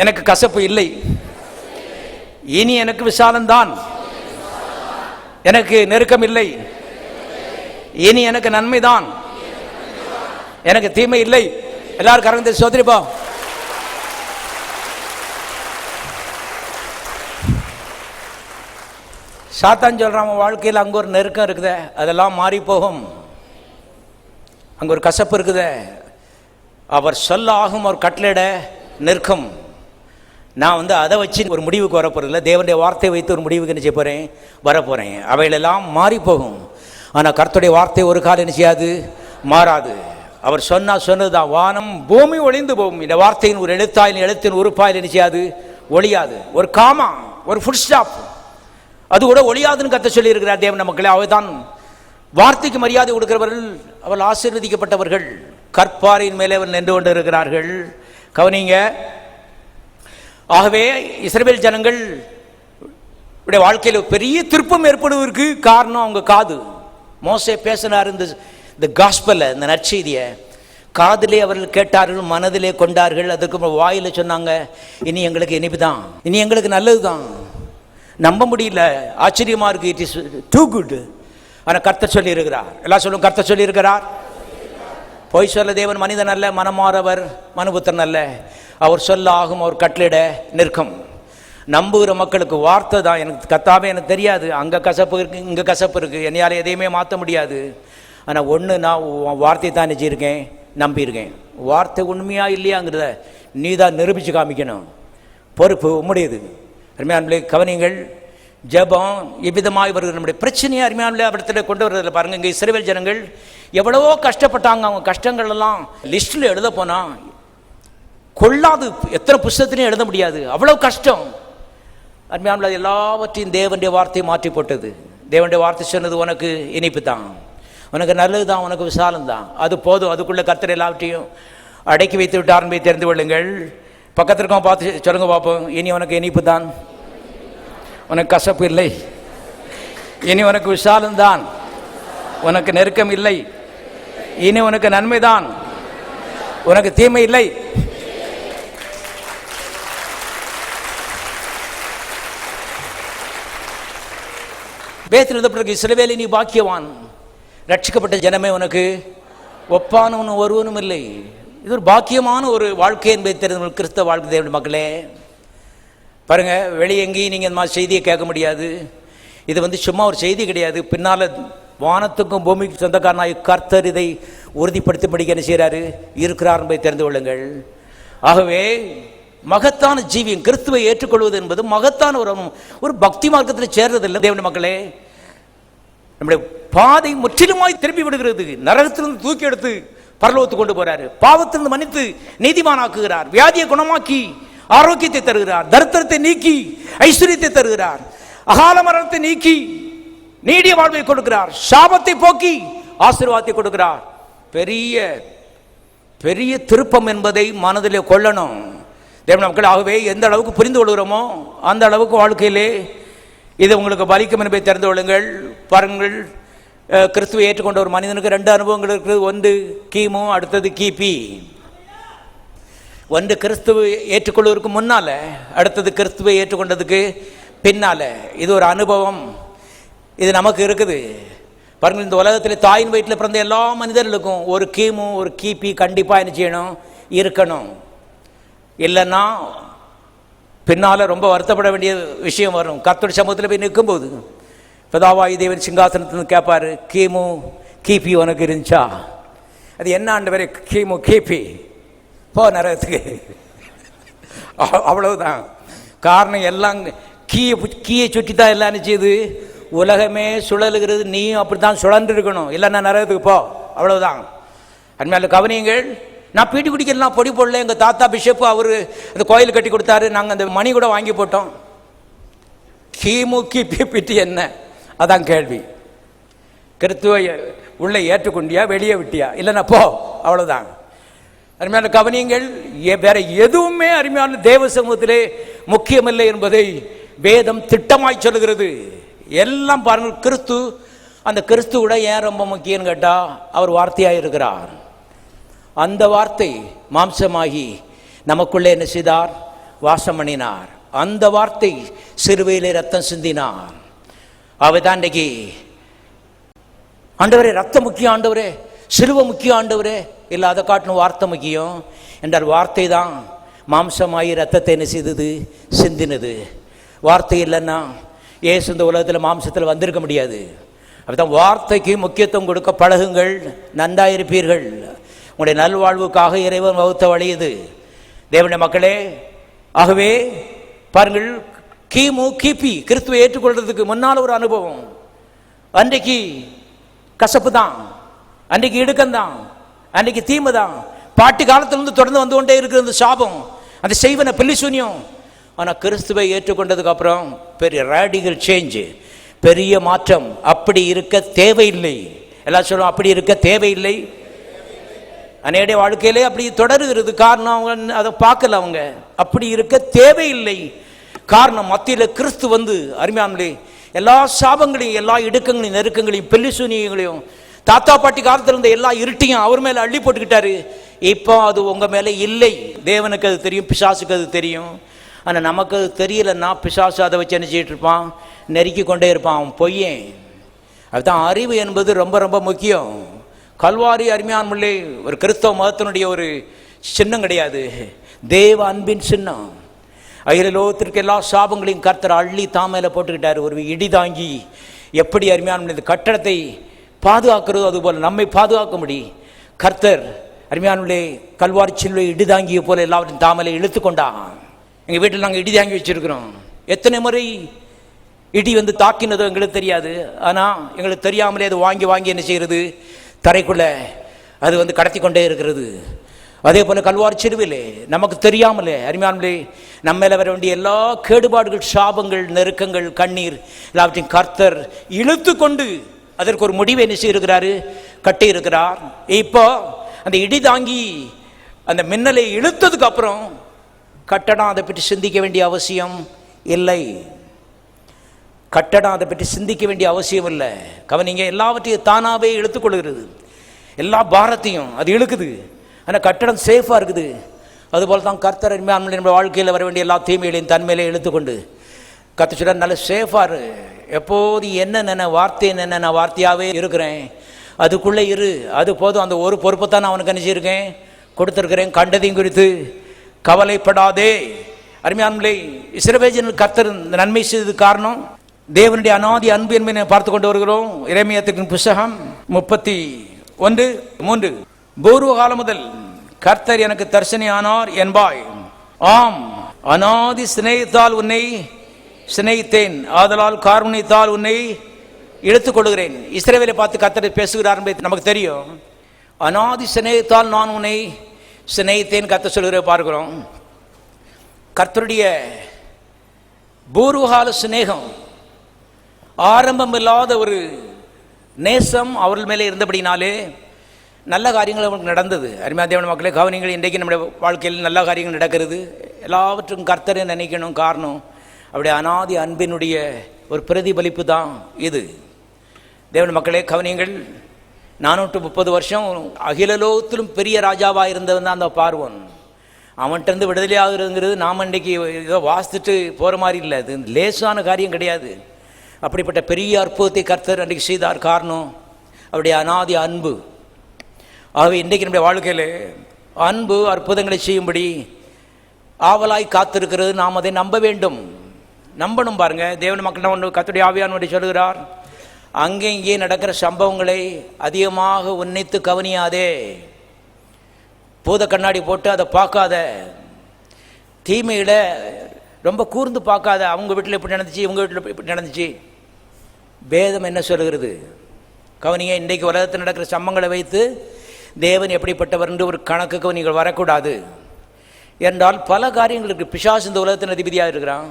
எனக்கு கசப்பு இல்லை. இனி எனக்கு விசாலம்தான், எனக்கு நெருக்கம் இல்லை. இனி எனக்கு நன்மைதான், எனக்கு தீமை இல்லை. எல்லாரும் கரங்களை சோதரிப்போம். சாத்தான் சொல்றான், வாழ்க்கையில் அங்க ஒரு நெருக்கம் இருக்குதே, அதெல்லாம் மாறி போகும். அங்க ஒரு கசப்பு இருக்குதே, அவர் சொல்லாகும் ஒரு கட்டளையிட நிற்கும். நான் அதை வச்சு ஒரு முடிவுக்கு வரப்போறதில்லை. தேவனுடைய வார்த்தையை வைத்து ஒரு முடிவுக்கு என்ன செய்ய போகிறேன், வரப்போகிறேன். அவைகளெல்லாம் மாறி போகும். ஆனால் கர்த்தருடைய வார்த்தை ஒரு காலம் என்ன செய்யாது, மாறாது. அவர் சொன்னதுதான். வானம் பூமி ஒளிந்து போகும், இந்த வார்த்தையின் ஒரு எழுத்தாயில் எழுத்தின் உறுப்பாயில் என்ன செய்யாது, ஒளியாது. ஒரு காமா, ஒரு ஃபுட் ஸ்டாப், அது கூட ஒளியாதுன்னு கர்த்தர் சொல்லி இருக்கிறார். தேவன் மக்களே, அவர்தான் வார்த்தைக்கு மரியாதை கொடுக்கிறவர்கள், அவள் ஆசீர்வதிக்கப்பட்டவர்கள். கற்பாரின் மேலே அவர் நின்று கொண்டு இருக்கிறார்கள். கவனிங்க. ஆகவே இஸ்ரவேல் ஜனங்கள் வாழ்க்கையில் பெரிய திருப்பம் ஏற்படுவதற்கு காரணம் அவங்க காது. மோசே பேசினார் இந்த காஸ்பல்ல, இந்த நற்செய்தியை காதிலே அவர்கள் கேட்டார்கள், மனதிலே கொண்டார்கள். அதுக்கு வாயில சொன்னாங்க, இனி எங்களுக்கு இனிப்பு தான், இனி எங்களுக்கு நல்லது தான். நம்ப முடியல, ஆச்சரியமா இருக்கு. It is too good. ஆனால் கர்த்தர் சொல்லி இருக்கிறார். எல்லாம் சொல்லும், கர்த்தர் சொல்லி இருக்கிறார். பொய் சொல்ல தேவன் மனிதன் அல்ல, மனமாறவர் மனுபுத்திரன் அல்ல. அவர் சொல்ல ஆகும், அவர் கட்டளையிட நிற்கும். நம்புகிற மக்களுக்கு வார்த்தை தான். எனக்கு கத்தாவே எனக்கு தெரியாது, அங்கே கசப்பு இருக்குது, இங்கே கசப்பு இருக்குது, என்னையால் எதையுமே மாற்ற முடியாது. ஆனால் ஒன்று, நான் வார்த்தையை தான் நினச்சிருக்கேன், நம்பியிருக்கேன். வார்த்தை உண்மையாக இல்லையாங்கிறத நீ தான் நிரூபித்து காமிக்கணும். பொறுப்பு உம்முடையது. அருமையானவர்களே கவனிங்கள். ஜெபம் எவ்விதமாக வருகிறது, நம்முடைய பிரச்சனையை அருமையானவர்களே அவரிடத்தில் கொண்டு வருவதில் பாருங்கள். இங்கே இஸ்ரவேல் ஜனங்கள் எவ்வளவோ கஷ்டப்பட்டாங்க. அவங்க கஷ்டங்கள் எல்லாம் லிஸ்ட்டில் எழுத போனால் கொள்ளாது, எத்தனை புஸ்தகத்திலையும் எழுத முடியாது, அவ்வளோ கஷ்டம். அருமையானவர்களே, எல்லாவற்றையும் தேவனுடைய வார்த்தை மாற்றி போட்டது. தேவனுடைய வார்த்தை சொன்னது, உனக்கு இனிப்பு தான், உனக்கு நல்லது தான், உனக்கு விசாலம் தான், அது போதும். அதுக்குள்ளே கர்த்தர் எல்லாவற்றையும் அடக்கி வைத்து விட்டு ஆரம்பி தெரிந்து கொள்ளுங்கள். பக்கத்திற்கும் பார்த்து சொல்லுங்க பார்ப்போம். இனி உனக்கு இனிப்பு தான், உனக்கு கசப்பு இல்லை. இனி உனக்கு விசாலம் தான், உனக்கு நெருக்கம் இல்லை. இனி உனக்கு நன்மை தான், உனக்கு தீமை இல்லை. வேதத்தில் எழுதப்பட்டிருக்கு, இஸ்ரவேலே நீ பாக்கியவான், ரட்சிக்கப்பட்ட ஜனமே உனக்கு ஒப்பானவன் ஒருவனும் இல்லை. இது ஒரு பாக்கியமான ஒரு வாழ்க்கை என்பதை தெரிந்த கிறிஸ்தவ வாழ்க்கை. தேவனுடைய மக்களே பாருங்க, வெளியே எங்கேயும் நீங்கள் இந்த மாதிரி செய்தியை கேட்க முடியாது. இது சும்மா ஒரு செய்தி கிடையாது. பின்னால் வானத்துக்கும் பூமிக்கு சொந்தக்காரனாய் கர்த்தர் இதை உறுதிப்படுத்தும்படிக்கு என்ன செய்கிறாரு, இருக்கிறார் என்பதை தெரிந்து கொள்ளுங்கள். ஆகவே மகத்தான ஜீவியம் கிறிஸ்துவை ஏற்றுக்கொள்வது என்பது மகத்தான ஒரு பக்தி மார்க்கத்தில் சேர்றதில்லை. தேவனுடைய மக்களே, நம்முடைய பாதை முற்றிலுமாய் திரும்பி விடுகிறது. நரகத்திலிருந்து தூக்கி எடுத்து பரலோகத்துக்கு கொண்டு போறாரு. பாவத்திலிருந்து மன்னித்து நீதிமானாக்குகிறார். வியாதியை குணமாக்கி ஆரோக்கியத்தை தருகிறார். தரித்திரத்தை நீக்கி ஐஸ்வர்யத்தை தருகிறார். அகால மரணத்தை நீக்கி நீடிய வாழ்வை கொடுக்கிறார். சாபத்தை போக்கி ஆசீர்வாதத்தை கொடுக்கிறார். பெரிய பெரிய திருப்பம் என்பதை மனதிலே கொள்ளணும் தேவனுடைய மக்கள். ஆகவே எந்த அளவுக்கு புரிந்து கொள்கிறோமோ அந்த அளவுக்கு வாழ்க்கையிலே இது உங்களுக்கு பலிக்கும் என்பதை தெரிந்து கொள்ளுங்கள். பாருங்கள், கிறிஸ்துவை ஏற்றுக்கொண்ட ஒரு மனிதனுக்கு 2 அனுபவங்கள் இருக்குது. ஒன்று கிமு, அடுத்தது கிபி. ஒன்று கிறிஸ்துவை ஏற்றுக்கொள்வதற்கு முன்னால, அடுத்தது கிறிஸ்துவை ஏற்றுக்கொண்டதுக்கு பின்னால. இது ஒரு அனுபவம், இது நமக்கு இருக்குது. பாருங்கள், இந்த உலகத்தில் தாயின் வயிற்றில் பிறந்த எல்லா மனிதர்களுக்கும் ஒரு கிமு ஒரு கிபி கண்டிப்பாக என்ன செய்யணும், இருக்கணும். இல்லைன்னா பின்னால் ரொம்ப வருத்தப்பட வேண்டிய விஷயம் வரும். கர்த்தருடைய சமூகத்தில் போய் நிற்கும்போது பிதாவாகி தேவன் சிங்காசனத்தில் கேட்பார், கிமு கிபி உனக்கு இருந்துச்சா? அது என்ன ஆண்டவரே கிமு கிபி? போ நரகத்துக்கு. அவ்வளவுதான் காரணம். எல்லாம் கீயை சுற்றி தான் எல்லாம் நினைச்சது. உலகமே சுழலுகிறது, நீயும் அப்படி தான் சுழன்று இருக்கணும், இல்லைன்னா நரகத்துக்கு போ. அவ்வளவுதான். அன்மையால கவனியுங்கள். நான் பீட்டி குடிக்கலாம் பொடி போடல. எங்கள் தாத்தா பிஷப்பு அவர் அந்த கோயில் கட்டி கொடுத்தாரு. நாங்கள் அந்த மணி கூட வாங்கி போட்டோம். கிமு கிபி பிட்டி என்ன? அதான் கேள்வி. கிறிஸ்துவை உள்ளே ஏற்றுக்கொண்டியா, வெளியே விட்டியா? இல்லைன்னா போ. அவ்வளோதான். அருமையான கவனியங்கள். வேற எதுவுமே அருமையான தேவ சமூகத்திலே முக்கியமில்லை என்பதை வேதம் திட்டமாய் சொல்லுகிறது. எல்லாம் பாருங்கள், கிறிஸ்து, அந்த கிறிஸ்து கூட ஏன் ரொம்ப முக்கியம்னு கேட்டால் அவர் வார்த்தையாக இருக்கிறார். அந்த வார்த்தை மாம்சமாகி நமக்குள்ளே என்ன செய்தார், வாசம் பண்ணினார். அந்த வார்த்தை சிறுவையிலே ரத்தம் சிந்தினார். அவதான் இன்றைக்கு ஆண்டவரே ரத்தம் முக்கியம், ஆண்டவரே சிலுவை முக்கியம், ஆண்டவரே இல்லை அதை காட்டணும் வார்த்தை முக்கியம் என்றால் வார்த்தை தான் மாம்சமாகி ரத்தத்தை என்ன செய்தது, சிந்தினது. வார்த்தை இல்லைன்னா ஏசு இந்த உலகத்தில் மாம்சத்தில் வந்திருக்க முடியாது. அப்படிதான் வார்த்தைக்கு முக்கியத்துவம் கொடுக்க பழகுங்கள், நன்றாயிருப்பீர்கள். உங்களுடைய நல்வாழ்வுக்காக இறைவன் வகுத்த வழி இது. தேவனுடைய மக்களே, ஆகவே பாருங்கள், கிமு கிபி கிறிஸ்துவை ஏற்றுக்கொள்றதுக்கு முன்னால் ஒரு அனுபவம். அன்றைக்கு கசப்பு தான், அன்றைக்கு இடுக்கம்தான், அன்றைக்கு தீமை தான், பாட்டி காலத்திலிருந்து தொடர்ந்து வந்து கொண்டே இருக்கிற அந்த சாபம், அந்த செய்வன பில்லிசூன்யம். ஆனால் கிறிஸ்துவை ஏற்றுக்கொண்டதுக்கு அப்புறம் பெரிய ரேடிகல் சேஞ்சு, பெரிய மாற்றம். அப்படி இருக்க தேவையில்லை. எல்லாம் சொல்லுவோம், அப்படி இருக்க தேவையில்லை. அன்றைய வாழ்க்கையிலே அப்படி தொடருகிறது. காரணம் அவங்க அதை பார்க்கல. அவங்க அப்படி இருக்க தேவையில்லை. காரணம், மத்தியில் கிறிஸ்து வந்து அருமையானே எல்லா சாபங்களையும், எல்லா இடுக்கங்களையும், நெருக்கங்களையும், பெல்லிசூனியங்களையும், தாத்தா பாட்டி காலத்தில் இருந்த எல்லா இருட்டையும் அவர் மேலே அள்ளி போட்டுக்கிட்டாரு. இப்போ அது உங்கள் மேலே இல்லை. தேவனுக்கு அது தெரியும், பிசாசுக்கு அது தெரியும். ஆனால் நமக்கு அது தெரியலன்னா பிசாசு அதை வச்சு என்ன செய்யிட்டு இருப்பான்? நெருக்கி கொண்டே இருப்பான். அவன் பொய்யன். அதுதான் அறிவு என்பது ரொம்ப ரொம்ப முக்கியம். கல்வாரி அருமையானே ஒரு கிறிஸ்தவ மதத்தினுடைய ஒரு சின்னம் கிடையாது, தேவ அன்பின் சின்னம். அகில லோகத்திற்கு எல்லா சாபங்களையும் கர்த்தர் அள்ளி தாமையில போட்டுக்கிட்டார். ஒரு இடி தாங்கி எப்படி அருமையான இந்த கட்டடத்தை பாதுகாக்கிறதோ அதுபோல் நம்மை பாதுகாக்க முடியும். கர்த்தர் அருமையானே கல்வாரி சிலுவை இடி தாங்கிய போல எல்லாவற்றையும் தாமையில இழுத்து கொண்டான். எங்கள் வீட்டில் நாங்கள் இடி தாங்கி வச்சிருக்கிறோம். எத்தனை முறை இடி வந்து தாக்கினதோ எங்களுக்கு தெரியாது. ஆனால் எங்களுக்கு தெரியாமலே அது வாங்கி வாங்கி என்ன செய்கிறது? தரைக்குள்ள அது வந்து கடத்தி கொண்டே இருக்கிறது. அதே போல கல்வாரி சிலுவையிலே நமக்கு தெரியாமலே அருமையானே நம்ம மேல வர வேண்டிய எல்லா கேடுபாடுகள், சாபங்கள், நெருக்கங்கள், கண்ணீர் எல்லாவற்றையும் கர்த்தர் இழுத்து கொண்டு அதற்கு ஒரு முடிவை என்ன செய்திருக்கிறாரு? கட்டி இருக்கிறார். இப்போ அந்த இடி தாங்கி அந்த மின்னலை இழுத்ததுக்கு அப்புறம் கட்டடம் அதை பற்றி சிந்திக்க வேண்டிய அவசியம் இல்லை. கட்டடம் அதை பற்றி சிந்திக்க வேண்டிய அவசியம் இல்லை. கவனிங்க, எல்லாவற்றையும் தானாகவே இழுத்துக்கொள்கிறது. எல்லா பாரத்தையும் அது இழுக்குது. ஆனால் கட்டடம் சேஃபாக இருக்குது. அதுபோல் தான் கர்த்தர் நம்ம வாழ்க்கையில் வர வேண்டிய எல்லா தீமைகளையும் தன்மையிலே இழுத்துக்கொண்டு கர்த்தர் சொல்ல நல்ல சேஃபாக எப்போது என்ன வார்த்தை என்ன, நான் வார்த்தையாகவே இருக்கிறேன், அதுக்குள்ளே இரு, அது போதும். அந்த ஒரு பொறுப்பை தான் நான் அவனுக்கு நினைச்சிருக்கேன், கொடுத்துருக்கிறேன். கண்டதையும் குறித்து கவலைப்படாதே. அருமையானே, இஸ்ரவேலர்கள் கர்த்தர் நன்மை செய்தது காரணம் தேவனுடைய அநாதி அன்பு என்பதை பார்த்து கொண்டு வருகிறோம். எரேமியாவின் புத்தகம் 31:3. பூர்வ காலம் முதல் கர்த்தர் எனக்கு தரிசனி ஆனார் என்பாய். ஆம், அநாதி சிநேகத்தால் உன்னை சிநேகித்தேன், ஆதலால் காருண்யத்தால் உன்னை இழுத்துக் கொள்கிறேன். இஸ்ரவேலை பார்த்து கர்த்தர் பேசுகிறார் என்பது நமக்கு தெரியும். அநாதி சிநேகத்தால் நான் உன்னை சிநேகித்தேன் கர்த்தர் சொல்கிற பார்க்கிறோம். கர்த்தருடைய பூர்வகால சிநேகம், ஆரம்பம் இல்லாத ஒரு நேசம் அவர்கள் மேலே இருந்தபடினாலே நல்ல காரியங்கள் அவங்களுக்கு நடந்தது. அருமையான தேவனுடைய மக்களே, கவனிங்கள், இன்றைக்கு நம்முடைய வாழ்க்கையில் நல்ல காரியங்கள் நடக்கிறது. எல்லாவற்றும் கர்த்தரை நினைக்கணும். காரணம் அவருடைய அநாதி அன்பினுடைய ஒரு பிரதிபலிப்பு தான் இது. தேவனுடைய மக்களே, கவனிங்கள், 430 வருஷம் அகிலலோகத்திலும் பெரிய ராஜாவாக இருந்தவன் தான் அந்த பார்வோன். அவன்கிட்ட விடுதலை ஆகுறதுங்கிறது நாம் அன்றைக்கு ஏதோ வாசித்துட்டு போகிற மாதிரி இல்லை. அது லேசான காரியம் கிடையாது. அப்படிப்பட்ட பெரிய அற்புதத்தை கர்த்தர் அன்றைக்கு செய்தார். காரணம் அவருடைய அநாதி அன்பு. ஆகவே இன்றைக்கு நம்முடைய வாழ்க்கையில் அன்பு அற்புதங்களை செய்யும்படி ஆவலாய் காத்திருக்கிறது. நாம் அதை நம்ப வேண்டும், நம்பணும். பாருங்கள், தேவன் மக்கள் ஒன்று கர்த்தருடைய ஆவியானவரை சொல்கிறார், அங்கே இங்கே நடக்கிற சம்பவங்களை அதிகமாக உன்னித்து கவனியாதே. பூத கண்ணாடி போட்டு அதை பார்க்காத, தீமையில ரொம்ப கூர்ந்து பார்க்காத. அவங்க வீட்டில் இப்படி நடந்துச்சு, இவங்க வீட்டில் இப்படி நடந்துச்சு. வேதம் என்ன சொல்கிறது? கவனிங்க, இன்றைக்கு உலகத்தில் நடக்கிற சம்பவங்களை வைத்து தேவன் எப்படிப்பட்டவர் என்று ஒரு கணக்குக்கு நீங்கள் வரக்கூடாது. என்றால் பல காரியங்கள் இருக்குது. பிசாசு இந்த உலகத்தின் அதிபதியாக இருக்கிறான்.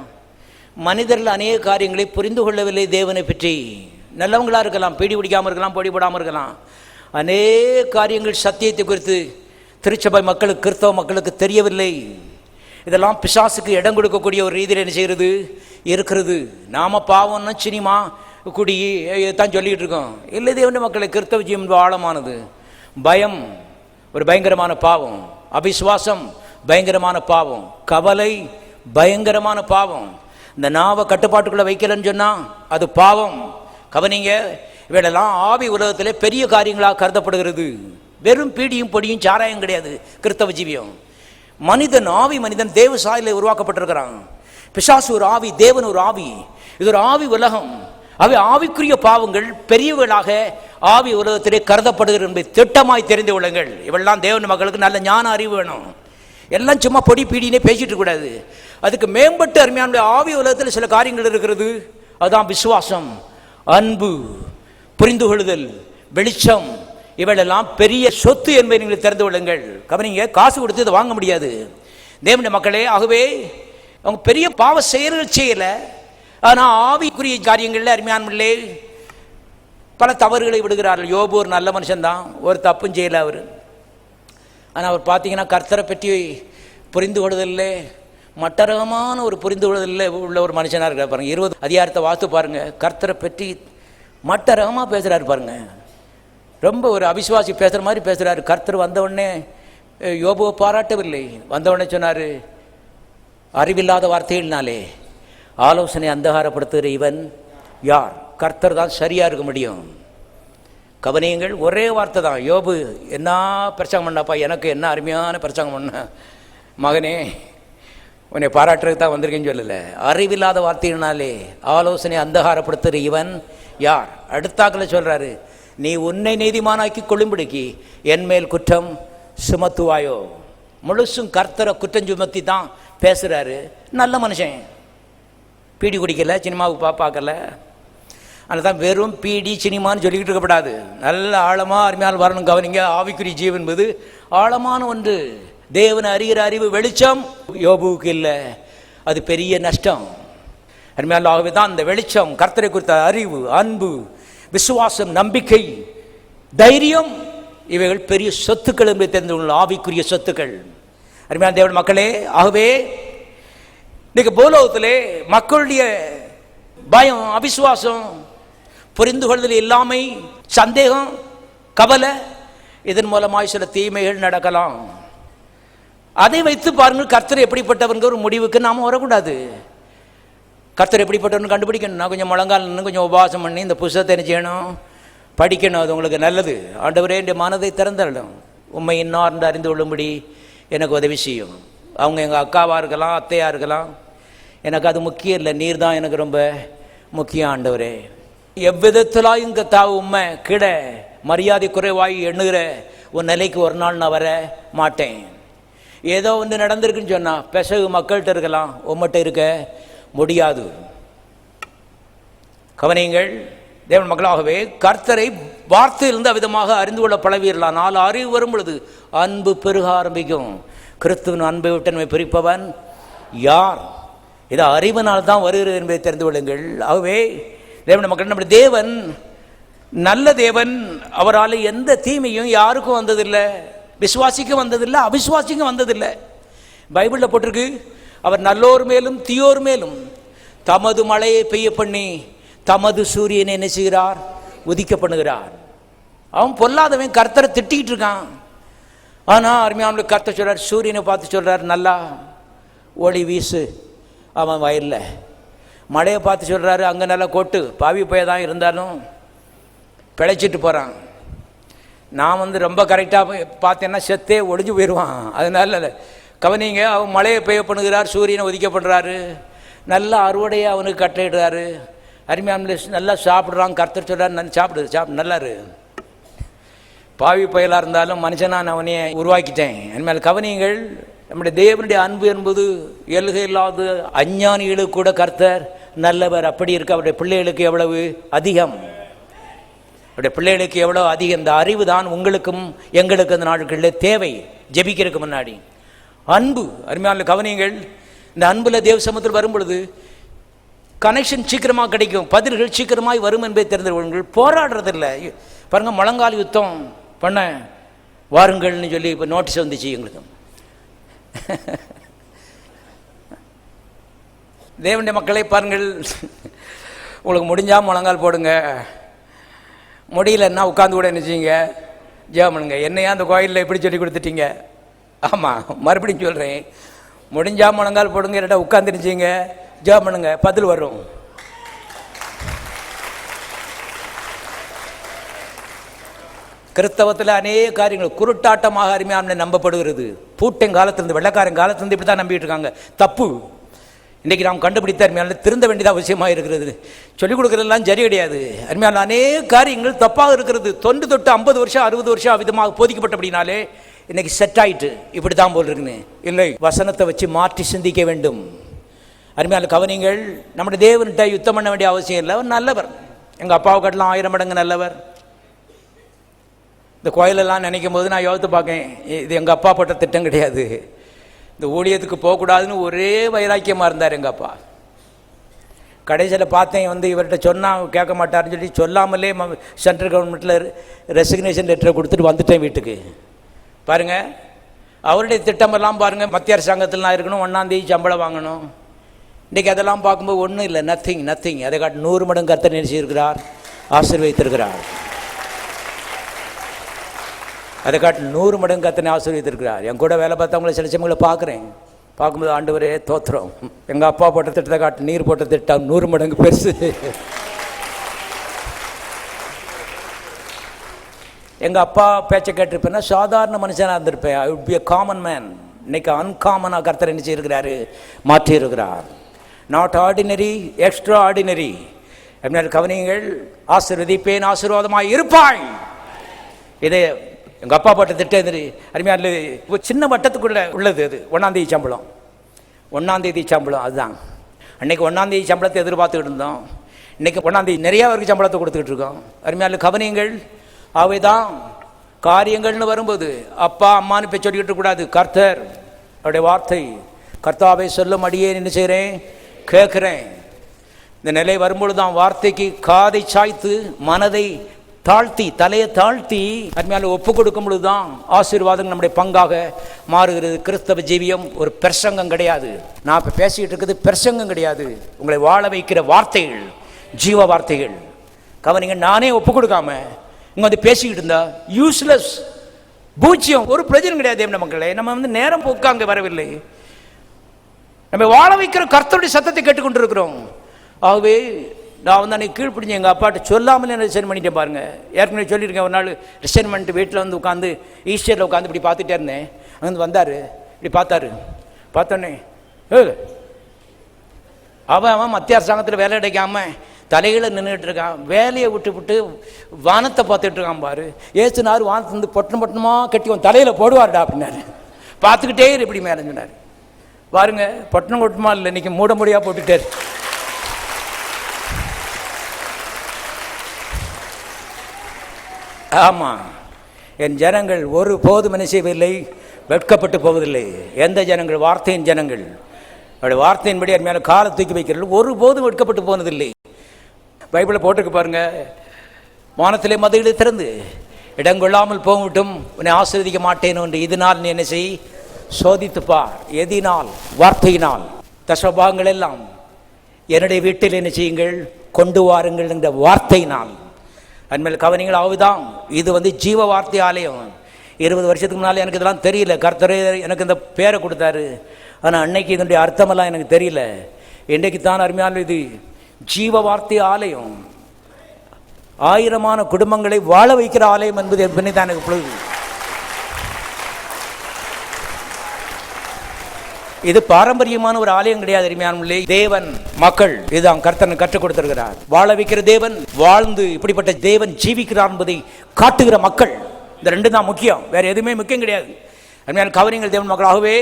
மனிதர்கள் அநேக காரியங்களை புரிந்து கொள்ளவில்லை தேவனை பற்றி. நல்லவங்களாக இருக்கலாம், பீடி பிடிக்காமல் இருக்கலாம், பொடி போடாமல் இருக்கலாம். அநேக காரியங்கள் சத்தியத்தை குறித்து திருச்சபை மக்களுக்கு, கிறிஸ்தவ மக்களுக்கு தெரியவில்லை. இதெல்லாம் பிசாசுக்கு இடம் கொடுக்கக்கூடிய ஒரு ரீதியில் என்ன செய்கிறது இருக்கிறது. நாம் பாவம்னா சினிமா குடி தான் சொல்லிக்கிட்டு இருக்கோம். இல்லை, தேவனுடைய மக்களை, கிறிஸ்தவ ஜீவன் ஆழமானது. பயம் ஒரு பயங்கரமான பாவம், அவிசுவாசம் பயங்கரமான பாவம், கவலை பயங்கரமான பாவம். இந்த நாவை கட்டுப்பாட்டுக்குள்ளே வைக்கலன்னு சொன்னால் அது பாவம். கவனிங்க, இவையெல்லாம் ஆவி உலகத்திலே பெரிய காரியங்களாக கருதப்படுகிறது. வெறும் பீடியும் பொடியும் சாராயம் கிடையாது கிறிஸ்தவ ஜீவியம். மனிதன் ஆவி, மனிதன் தேவ சாயலில் உருவாக்கப்பட்டிருக்கிறான். பிசாசு ஒரு ஆவி, தேவன் ஒரு ஆவி. இது ஒரு ஆவி உலகம். அவை ஆவிக்குரிய பாவங்கள் பெரியவர்களாக ஆவி உலகத்திலே கருதப்படுகிற என்பதை திட்டமாய் தெரிந்து கொள்ளுங்கள். இவெல்லாம் தேவன் மக்களுக்கு நல்ல ஞான அறிவு வேணும். எல்லாம் சும்மா பொடி பீடினே பேசிட்டு கூடாது. அதுக்கு மேம்பட்டு அருமையான ஆவி உலகத்தில் சில காரியங்கள் இருக்கிறது. அதுதான் விசுவாசம், அன்பு, புரிந்து கொள்ளுதல், வெளிச்சம். இவளெல்லாம் பெரிய சொத்து என்பதை நீங்கள் தெரிந்து கொள்ளுங்கள். கவனிங்க, காசு கொடுத்து இதை வாங்க முடியாது தேவனுடைய மக்களே. ஆகவே அவங்க பெரிய பாவ செயல்கள் செய்யலை, ஆனால் ஆவிக்குரிய காரியங்களில் அருமையானே பல தவறுகளை விடுகிறார்கள். யோபு ஒரு நல்ல மனுஷன்தான், ஒரு தப்பும் செய்யலை அவர். ஆனால் அவர் பார்த்தீங்கன்னா கர்த்தரை பற்றி புரிந்து கொள்வதில்லை, மட்டரகமான ஒரு புரிந்து கொள்வதில்லை உள்ள ஒரு மனுஷனாக இருக்கிற பாருங்க. 20 அதிகாரத்தை வாத்து பாருங்க. கர்த்தரை பற்றி மட்டரகமாக பேசுகிறாரு பாருங்க. ரொம்ப ஒரு அவிசுவாசி பேசுகிற மாதிரி பேசுகிறாரு. கர்த்தர் வந்தவுடனே யோபுவை பாராட்டவில்லை. வந்தவுடனே சொன்னார், அறிவில்லாத வார்த்தைகள்னாலே ஆலோசனை அந்தகாரப்படுத்துகிற இவன் யார்? கர்த்தர் தான் சரியாக இருக்க முடியும். கவனியங்கள், ஒரே வார்த்தை தான். யோபு என்ன பிரசங்கம் பண்ணாப்பா, எனக்கு என்ன அருமையான பிரசங்கம் பண்ண மகனே, உன்னை பாராட்டுறதுக்கு தான் வந்திருக்கேன்னு சொல்லலை. அறிவில்லாத வார்த்தையினாலே ஆலோசனை அந்தகாரப்படுத்துகிற இவன் யார்? அடுத்தாக்கில் சொல்கிறாரு, நீ உன்னை நீதிமானாக்கி கொள்ளும்படிக்கு என் மேல் குற்றம் சுமத்துவாயோ. முழுசும் கர்த்தரை குற்றம் சுமத்தி தான் பேசுகிறாரு. நல்ல மனுஷன், பீடி குடிக்கலை, சினிமாவுக்கு பார்க்கல. அதனால் தான் வெறும் பீடி சினிமான்னு சொல்லிக்கிட்டு இருக்கப்படாது. நல்ல ஆழமாக அருமையான வரணும். கவனிங்க, ஆவிக்குரிய ஜீவன் என்பது ஆழமான ஒன்று. தேவனை அறிகிற அறிவு வெளிச்சம் யோபுவுக்கு இல்லை, அது பெரிய நஷ்டம். அருமையான ஆகவே தான் அந்த வெளிச்சம், கர்த்தரை குறித்த அறிவு, அன்பு, விசுவாசம், நம்பிக்கை, தைரியம், இவைகள் பெரிய சொத்துக்கள் என்பதை தெரிந்து கொள்ள, ஆவிக்குரிய சொத்துக்கள். அருமையான தேவன் மக்களே, ஆகவே இன்னைக்கு பூலோகத்திலே மக்களுடைய பயம், அவிசுவாசம், புரிந்து கொள்ளுதல் இல்லாமை, சந்தேகம், கவலை, இதன் மூலமாய் சில தீமைகள் நடக்கலாம். அதை வைத்து பாருங்கள் கர்த்தர் எப்படிப்பட்டவங்க ஒரு முடிவுக்கு நாம் வரக்கூடாது. கர்த்தர் எப்படிப்பட்டவன்னு கண்டுபிடிக்கணும். நான் கொஞ்சம் முழங்கால் நின்று கொஞ்சம் உபவாசம் பண்ணி இந்த புஸ்தகத்தை என்ன செய்யணும், படிக்கணும். அது உங்களுக்கு நல்லது. ஆண்டவரே என் மனதை திறந்துடும், உண்மை இன்னார்ந்து அறிந்து கொள்ளும்படி எனக்கு உதவி செய்யும். அவங்க எங்கள் அக்காவாக இருக்கலாம், அத்தையாக இருக்கலாம், எனக்கு அது முக்கியம் இல்லை. நீர் தான் எனக்கு ரொம்ப முக்கியம் ஆண்டவரே. எவ்விதத்திலாயும் இங்கே உண்மை கிட மரியாதை குறைவாய் எண்ணுகிற ஒரு நிலைக்கு ஒரு நாள் நான் வர மாட்டேன். ஏதோ ஒன்று நடந்திருக்குன்னு சொன்னால் பெசகு மக்கள்கிட்ட இருக்கலாம், உம்மட்ட இருக்க முடியாது. கவனியுங்கள் தேவன் மக்களாகவே, கர்த்தரை வார்த்தையிலிருந்து அவ்விதமாக அறிந்து கொள்ள பழவீர்களால் 4 அறிவு வரும் பொழுது அன்பு பெருக ஆரம்பிக்கும். கிறிஸ்துவின் அன்பை விட்டு நம்மை பிரிப்பவன் யார்? இது அறிவினால் தான் வருகிறது என்பதை தெரிந்து கொள்ளுங்கள். ஆகவே தேவன் மக்கள், நம்முடைய தேவன் நல்ல தேவன். அவரால் எந்த தீமையும் யாருக்கும் வந்ததில்லை, விசுவாசிக்கும் வந்ததில்லை, அவிசுவாசிக்கும் வந்ததில்லை. பைபிளில் போட்டிருக்கு, அவர் நல்லோர் மேலும் தீயோர் மேலும் தமது மழையை பெய்ய பண்ணி தமது சூரியனை என்ன செய்கிறார், உதிக்க பண்ணுகிறார். அவன் பொல்லாதவன் கர்த்தரை திட்டிக்கிட்டு இருக்கான். ஆனால் அருமையான கர்த்தர் சொல்றார், சூரியனை பார்த்து சொல்றார், நல்லா ஒளி வீசு அவன் வயலில். மழையை பார்த்து சொல்கிறாரு, அங்கே நல்லா கொட்டு, பாவி பைய தான் இருந்தாலும் பிழைச்சிட்டு போகிறான். நான் ரொம்ப கரெக்டாக பார்த்தேன்னா செத்தே ஒடிஞ்சு போயிடுவான். அதனால கவனிங்க, அவன் மழையை பெய்ய பண்ணுகிறார், சூரியனை உதிக்க பண்ணுறாரு, நல்ல அறுவடையை அவனுக்கு கட்டளையிடுறாரு. அருமையான நல்லா சாப்பிட்றான். கர்த்தர் சொல்கிறார், நான் சாப்பிடு நல்லா இரு. பாவி பயலாக இருந்தாலும் மனுஷனான் அவனையே உருவாக்கிட்டேன். அருமையான கவனிங்கள், நம்முடைய தேவனுடைய அன்பு என்பது எல்கை இல்லாத அஞ்ஞானிகளுக்கு கூட கர்த்தர் நல்லவர். அப்படி இருக்க அவருடைய பிள்ளைகளுக்கு எவ்வளவு அதிகம், அவருடைய பிள்ளைகளுக்கு எவ்வளோ அதிகம். இந்த அறிவு தான் உங்களுக்கும் எங்களுக்கு இந்த நாட்களில் தேவை. ஜெபிக்கிறதுக்கு முன்னாடி அன்பு. அருமையான கவனிங்கள், இந்த அன்புல தேவ சமூகத்தில் வரும் பொழுது கனெக்ஷன் சீக்கிரமாக கிடைக்கும், பதில்கள் சீக்கிரமாய் வரும் என்பதை தெரிந்து கொள்ளுங்கள். போராடுறதில்லை பாருங்க. முழங்கால் யுத்தம் பண்ண வாருங்கள்னு சொல்லி இப்போ நோட்டீஸ் வந்துச்சு எங்களுக்கு. தேவனுடைய மக்களை பாருங்கள், உங்களுக்கு முடிஞ்சால் முழங்கால் போடுங்க, முடியலன்னா உட்காந்து கூட நினச்சிங்க ஜெபம் பண்ணுங்க. என்னையா அந்த கோயிலில் எப்படி சொல்லி கொடுத்துட்டீங்க? ஆமாம், மறுபடியும் சொல்கிறேன், முடிஞ்சால் முழங்கால் போடுங்க, இல்லாட்டா உட்காந்து நினச்சிங்க ஜெபம் பண்ணுங்க, பதில் வரும். கிறிஸ்தவத்தில் அநேக காரியங்கள் குருட்டாட்டமாக அருமையான நம்பப்படுகிறது. பூட்டன் காலத்திலிருந்து, வெள்ளக்காரன் காலத்திலிருந்து இப்படி தான் நம்பிட்டு இருக்காங்க. தப்பு. இன்றைக்கி நாம் கண்டுபிடித்த அருமையான திருந்த வேண்டியது அவசியமாக இருக்கிறது. சொல்லிக் கொடுக்குறதெல்லாம் சரி கிடையாது. அருமையான அநேக காரியங்கள் தப்பாக இருக்கிறது. தொன்று தொட்டு 50 வருஷம் 60 வருஷம் விதமாக போதிக்கப்பட்ட அப்படின்னாலே இன்னைக்கு செட் ஆயிட்டு இப்படி தான் போல் இருக்குன்னு இல்லை. வசனத்தை வச்சு மாற்றி சிந்திக்க வேண்டும். அருமையான கவனிங்கள், நம்முடைய தேவன்கிட்ட யுத்தம் பண்ண வேண்டிய அவசியம் இல்லை. அவர் நல்லவர். எங்கள் அப்பாவை காட்டலாம் 1000 மடங்கு நல்லவர். இந்த கோயிலெல்லாம் நினைக்கும் போது நான் யோசித்து பார்க்கேன், இது எங்கள் அப்பா போட்ட திட்டம் கிடையாது. இந்த ஊழியத்துக்கு போகக்கூடாதுன்னு ஒரே வைராக்கியமாக இருந்தார் எங்கள் அப்பா. கடைசியில் பார்த்தேன் இவர்கிட்ட சொன்னால் கேட்க மாட்டாருன்னு சொல்லி சொல்லாமலே சென்ட்ரல் கவர்மெண்ட்டில் ரெசிக்னேஷன் லெட்டரை கொடுத்துட்டு வந்துட்டேன் வீட்டுக்கு. பாருங்கள், அவருடைய திட்டமெல்லாம் பாருங்கள். மத்திய அரசாங்கத்தில் நான் இருக்கணும், 1ஆம் தேதி சம்பளம் வாங்கணும். இன்றைக்கி அதெல்லாம் பார்க்கும்போது ஒன்றும் இல்லை, நத்திங். அதை காட்டு 100 மடங்கு கர்த்தர் நினைச்சிருக்கிறார், ஆசீர்வதித்திருக்கிறார். அதை காட்டு 100 மடங்கு கர்த்தனை ஆசீர்வதித்திருக்கிறார். என் கூட வேலை பார்த்தவங்கள சில சமயங்களை பார்க்குறேன். பார்க்கும்போது ஆண்டவரே தோத்திரம், எங்கள் அப்பா போட்ட திட்டத்தை காட்டு நீர் போட்ட திட்டம் 100 மடங்கு பெருசு. எங்கள் அப்பா பேச்சை கேட்டிருப்பேன்னா சாதாரண மனுஷனாக இருந்திருப்பேன். I would be a common man. இன்னைக்கு அன்காமனாக கர்த்தர் என்ன செய்திருக்கிறாரு, மாற்றி இருக்கிறார். Not ordinary, extra ordinary. அப்படின்னா கவனிங்கள், ஆசீர்வதிப்பேன், ஆசீர்வாதமாக இருப்பாய். இதே எங்கள் அப்பா போட்ட திட்டம் அருமையான சின்ன வட்டத்துக்குள்ள உள்ளது. அது 1ஆம் தேதி சம்பளம். 1ஆம் தேதி சம்பளம் அதுதான். அன்னைக்கு 1ஆம் தேதி சம்பளத்தை எதிர்பார்த்துக்கிட்டு இருந்தோம். இன்னைக்கு 1ஆம் தேதி நிறையா பேருக்கு சம்பளத்தை கொடுத்துக்கிட்டு இருக்கோம். அருமையான கவனிங்கள், அவைதான் காரியங்கள்னு வரும்போது அப்பா அம்மானு போய் சொல்லிக்கிட்டு இருக்கக்கூடாது. கர்த்தர் அவருடைய வார்த்தை, கர்த்தாவை சொல்லும் அடியே என்ன செய்கிறேன், கேட்குறேன். இந்த நிலை வரும்பொழுது தான் வார்த்தைக்கு காதை சாய்த்து மனதை தாழ்த்தி தலையை தாழ்த்தி அருமையால் ஒப்பு கொடுக்கும் பொழுது தான் ஆசீர்வாதம் நம்முடைய பங்காக மாறுகிறது. கிறிஸ்தவ ஜீவியம் ஒரு பிரசங்கம் கிடையாது. நான் இப்போ பேசிக்கிட்டு இருக்கிறது பிரசங்கம் கிடையாது. உங்களை வாழ வைக்கிற வார்த்தைகள், ஜீவ வார்த்தைகள். கவனிங்க, நானே ஒப்பு கொடுக்காம இங்கே பேசிக்கிட்டு இருந்தா யூஸ்லெஸ், பூச்சியம், ஒரு பிரயோஜனம் கிடையாது. மக்களே, நம்ம நேரம் போக்க அங்கே வரவில்லை. நம்ம வாழ வைக்கிற கர்த்தருடைய சத்தத்தை கேட்டுக்கொண்டிருக்கிறோம். ஆகவே நான் அன்னைக்கு கீழ்ப்பிடிஞ்சு எங்கள் அப்பாட்ட சொல்லாமலே என்ன ரிசைன் பண்ணிட்டேன். பாருங்க, ஏற்கனவே சொல்லியிருக்கேன். ஒரு நாள் ரிசைன் பண்ணிட்டு வீட்டில் உட்காந்து ஈஸ்டரில் உட்காந்து இப்படி பார்த்துட்டே இருந்தேன். அங்கே வந்தார், இப்படி பார்த்தோன்னே அவன் மத்திய அரசாங்கத்தில் வேலை கிடைக்காம தலைகளை நின்றுட்டு இருக்கான். வேலையை விட்டு வானத்தை பார்த்துட்டு இருக்கான். பாரு, ஏசுனார் வானத்து பொட்டமாக கட்டி தலையில் போடுவார்டா அப்படின்னாரு. பார்த்துக்கிட்டே இப்படி மேலே சொன்னார். பாருங்க, பொட்டணம் கொட்டமா இல்லை, இன்னைக்கு மூட முடியா போட்டுட்டார். ஆமாம், என் ஜனங்கள் ஒரு போதும் என்ன செய்வதில்லை, வெட்கப்பட்டு போவதில்லை. எந்த ஜனங்கள்? வார்த்தையின் ஜனங்கள். அவருடைய வார்த்தையின்படி அது மேலே காலை தூக்கி வைக்கிறது, ஒரு போதும் வெட்கப்பட்டு போனதில்லை. பைபிளை போட்டிருக்கு பாருங்க, வானத்திலே மதில்களை திறந்து இடங்கொள்ளாமல் போகட்டும், உன்னை ஆசீர்வதிக்க மாட்டேன் என்று இதனால் நீ என்ன செய், சோதித்துப்பார். எதினால்? வார்த்தையினால். தசபாகங்கள் எல்லாம் என்னுடைய வீட்டில் என்ன செய்யுங்கள், கொண்டு வாருங்கள் என்ற வார்த்தையினால். அன்மேல் கவனிங்கள், ஆகுதான். இது ஜீவ வார்த்தை ஆலயம். 20 வருஷத்துக்கு முன்னால் எனக்கு இதெல்லாம் தெரியல. கர்த்தரே எனக்கு இந்த பேரை கொடுத்தாரு. ஆனால் அன்னைக்கு இதனுடைய அர்த்தமெல்லாம் எனக்கு தெரியல. இன்றைக்கு தான் அருமையான இது ஜீவ வார்த்தை ஆலயம். 1000 குடும்பங்களை வாழ வைக்கிற ஆலயம் என்பது தான் எனக்கு பொழுது. இது பாரம்பரியமான ஒரு ஆலயம் கிடையாது. அருமையானவர்களே, தேவன் மக்கள் இதுதான் கர்த்தன் கற்றுக் கொடுத்திருக்கிறார். வாழ வைக்கிற தேவன், வாழ்ந்து இப்படிப்பட்ட தேவன் ஜீவிக்கிறார் என்பதை காட்டுகிற மக்கள். இந்த 2 தான் முக்கியம், வேற எதுவுமே முக்கியம் கிடையாது. அருமையான கவனிங்கள் தேவன் மக்களாகவே